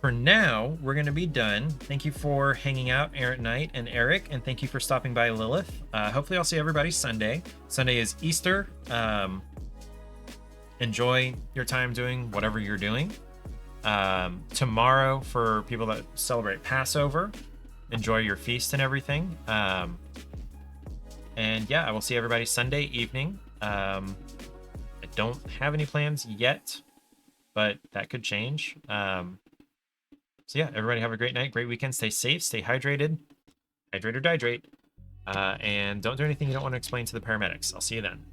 For now, we're going to be done. Thank you for hanging out, Errant Knight and Eric, and thank you for stopping by, Lilith. Hopefully I'll see everybody Sunday. Sunday is Easter. Enjoy your time doing whatever you're doing. Tomorrow, for people that celebrate Passover, enjoy your feast and everything. And yeah, I will see everybody Sunday evening. I don't have any plans yet, but that could change. So yeah, everybody have a great night, great weekend. Stay safe, stay hydrated. Hydrate or dihydrate. And don't do anything you don't want to explain to the paramedics. I'll see you then.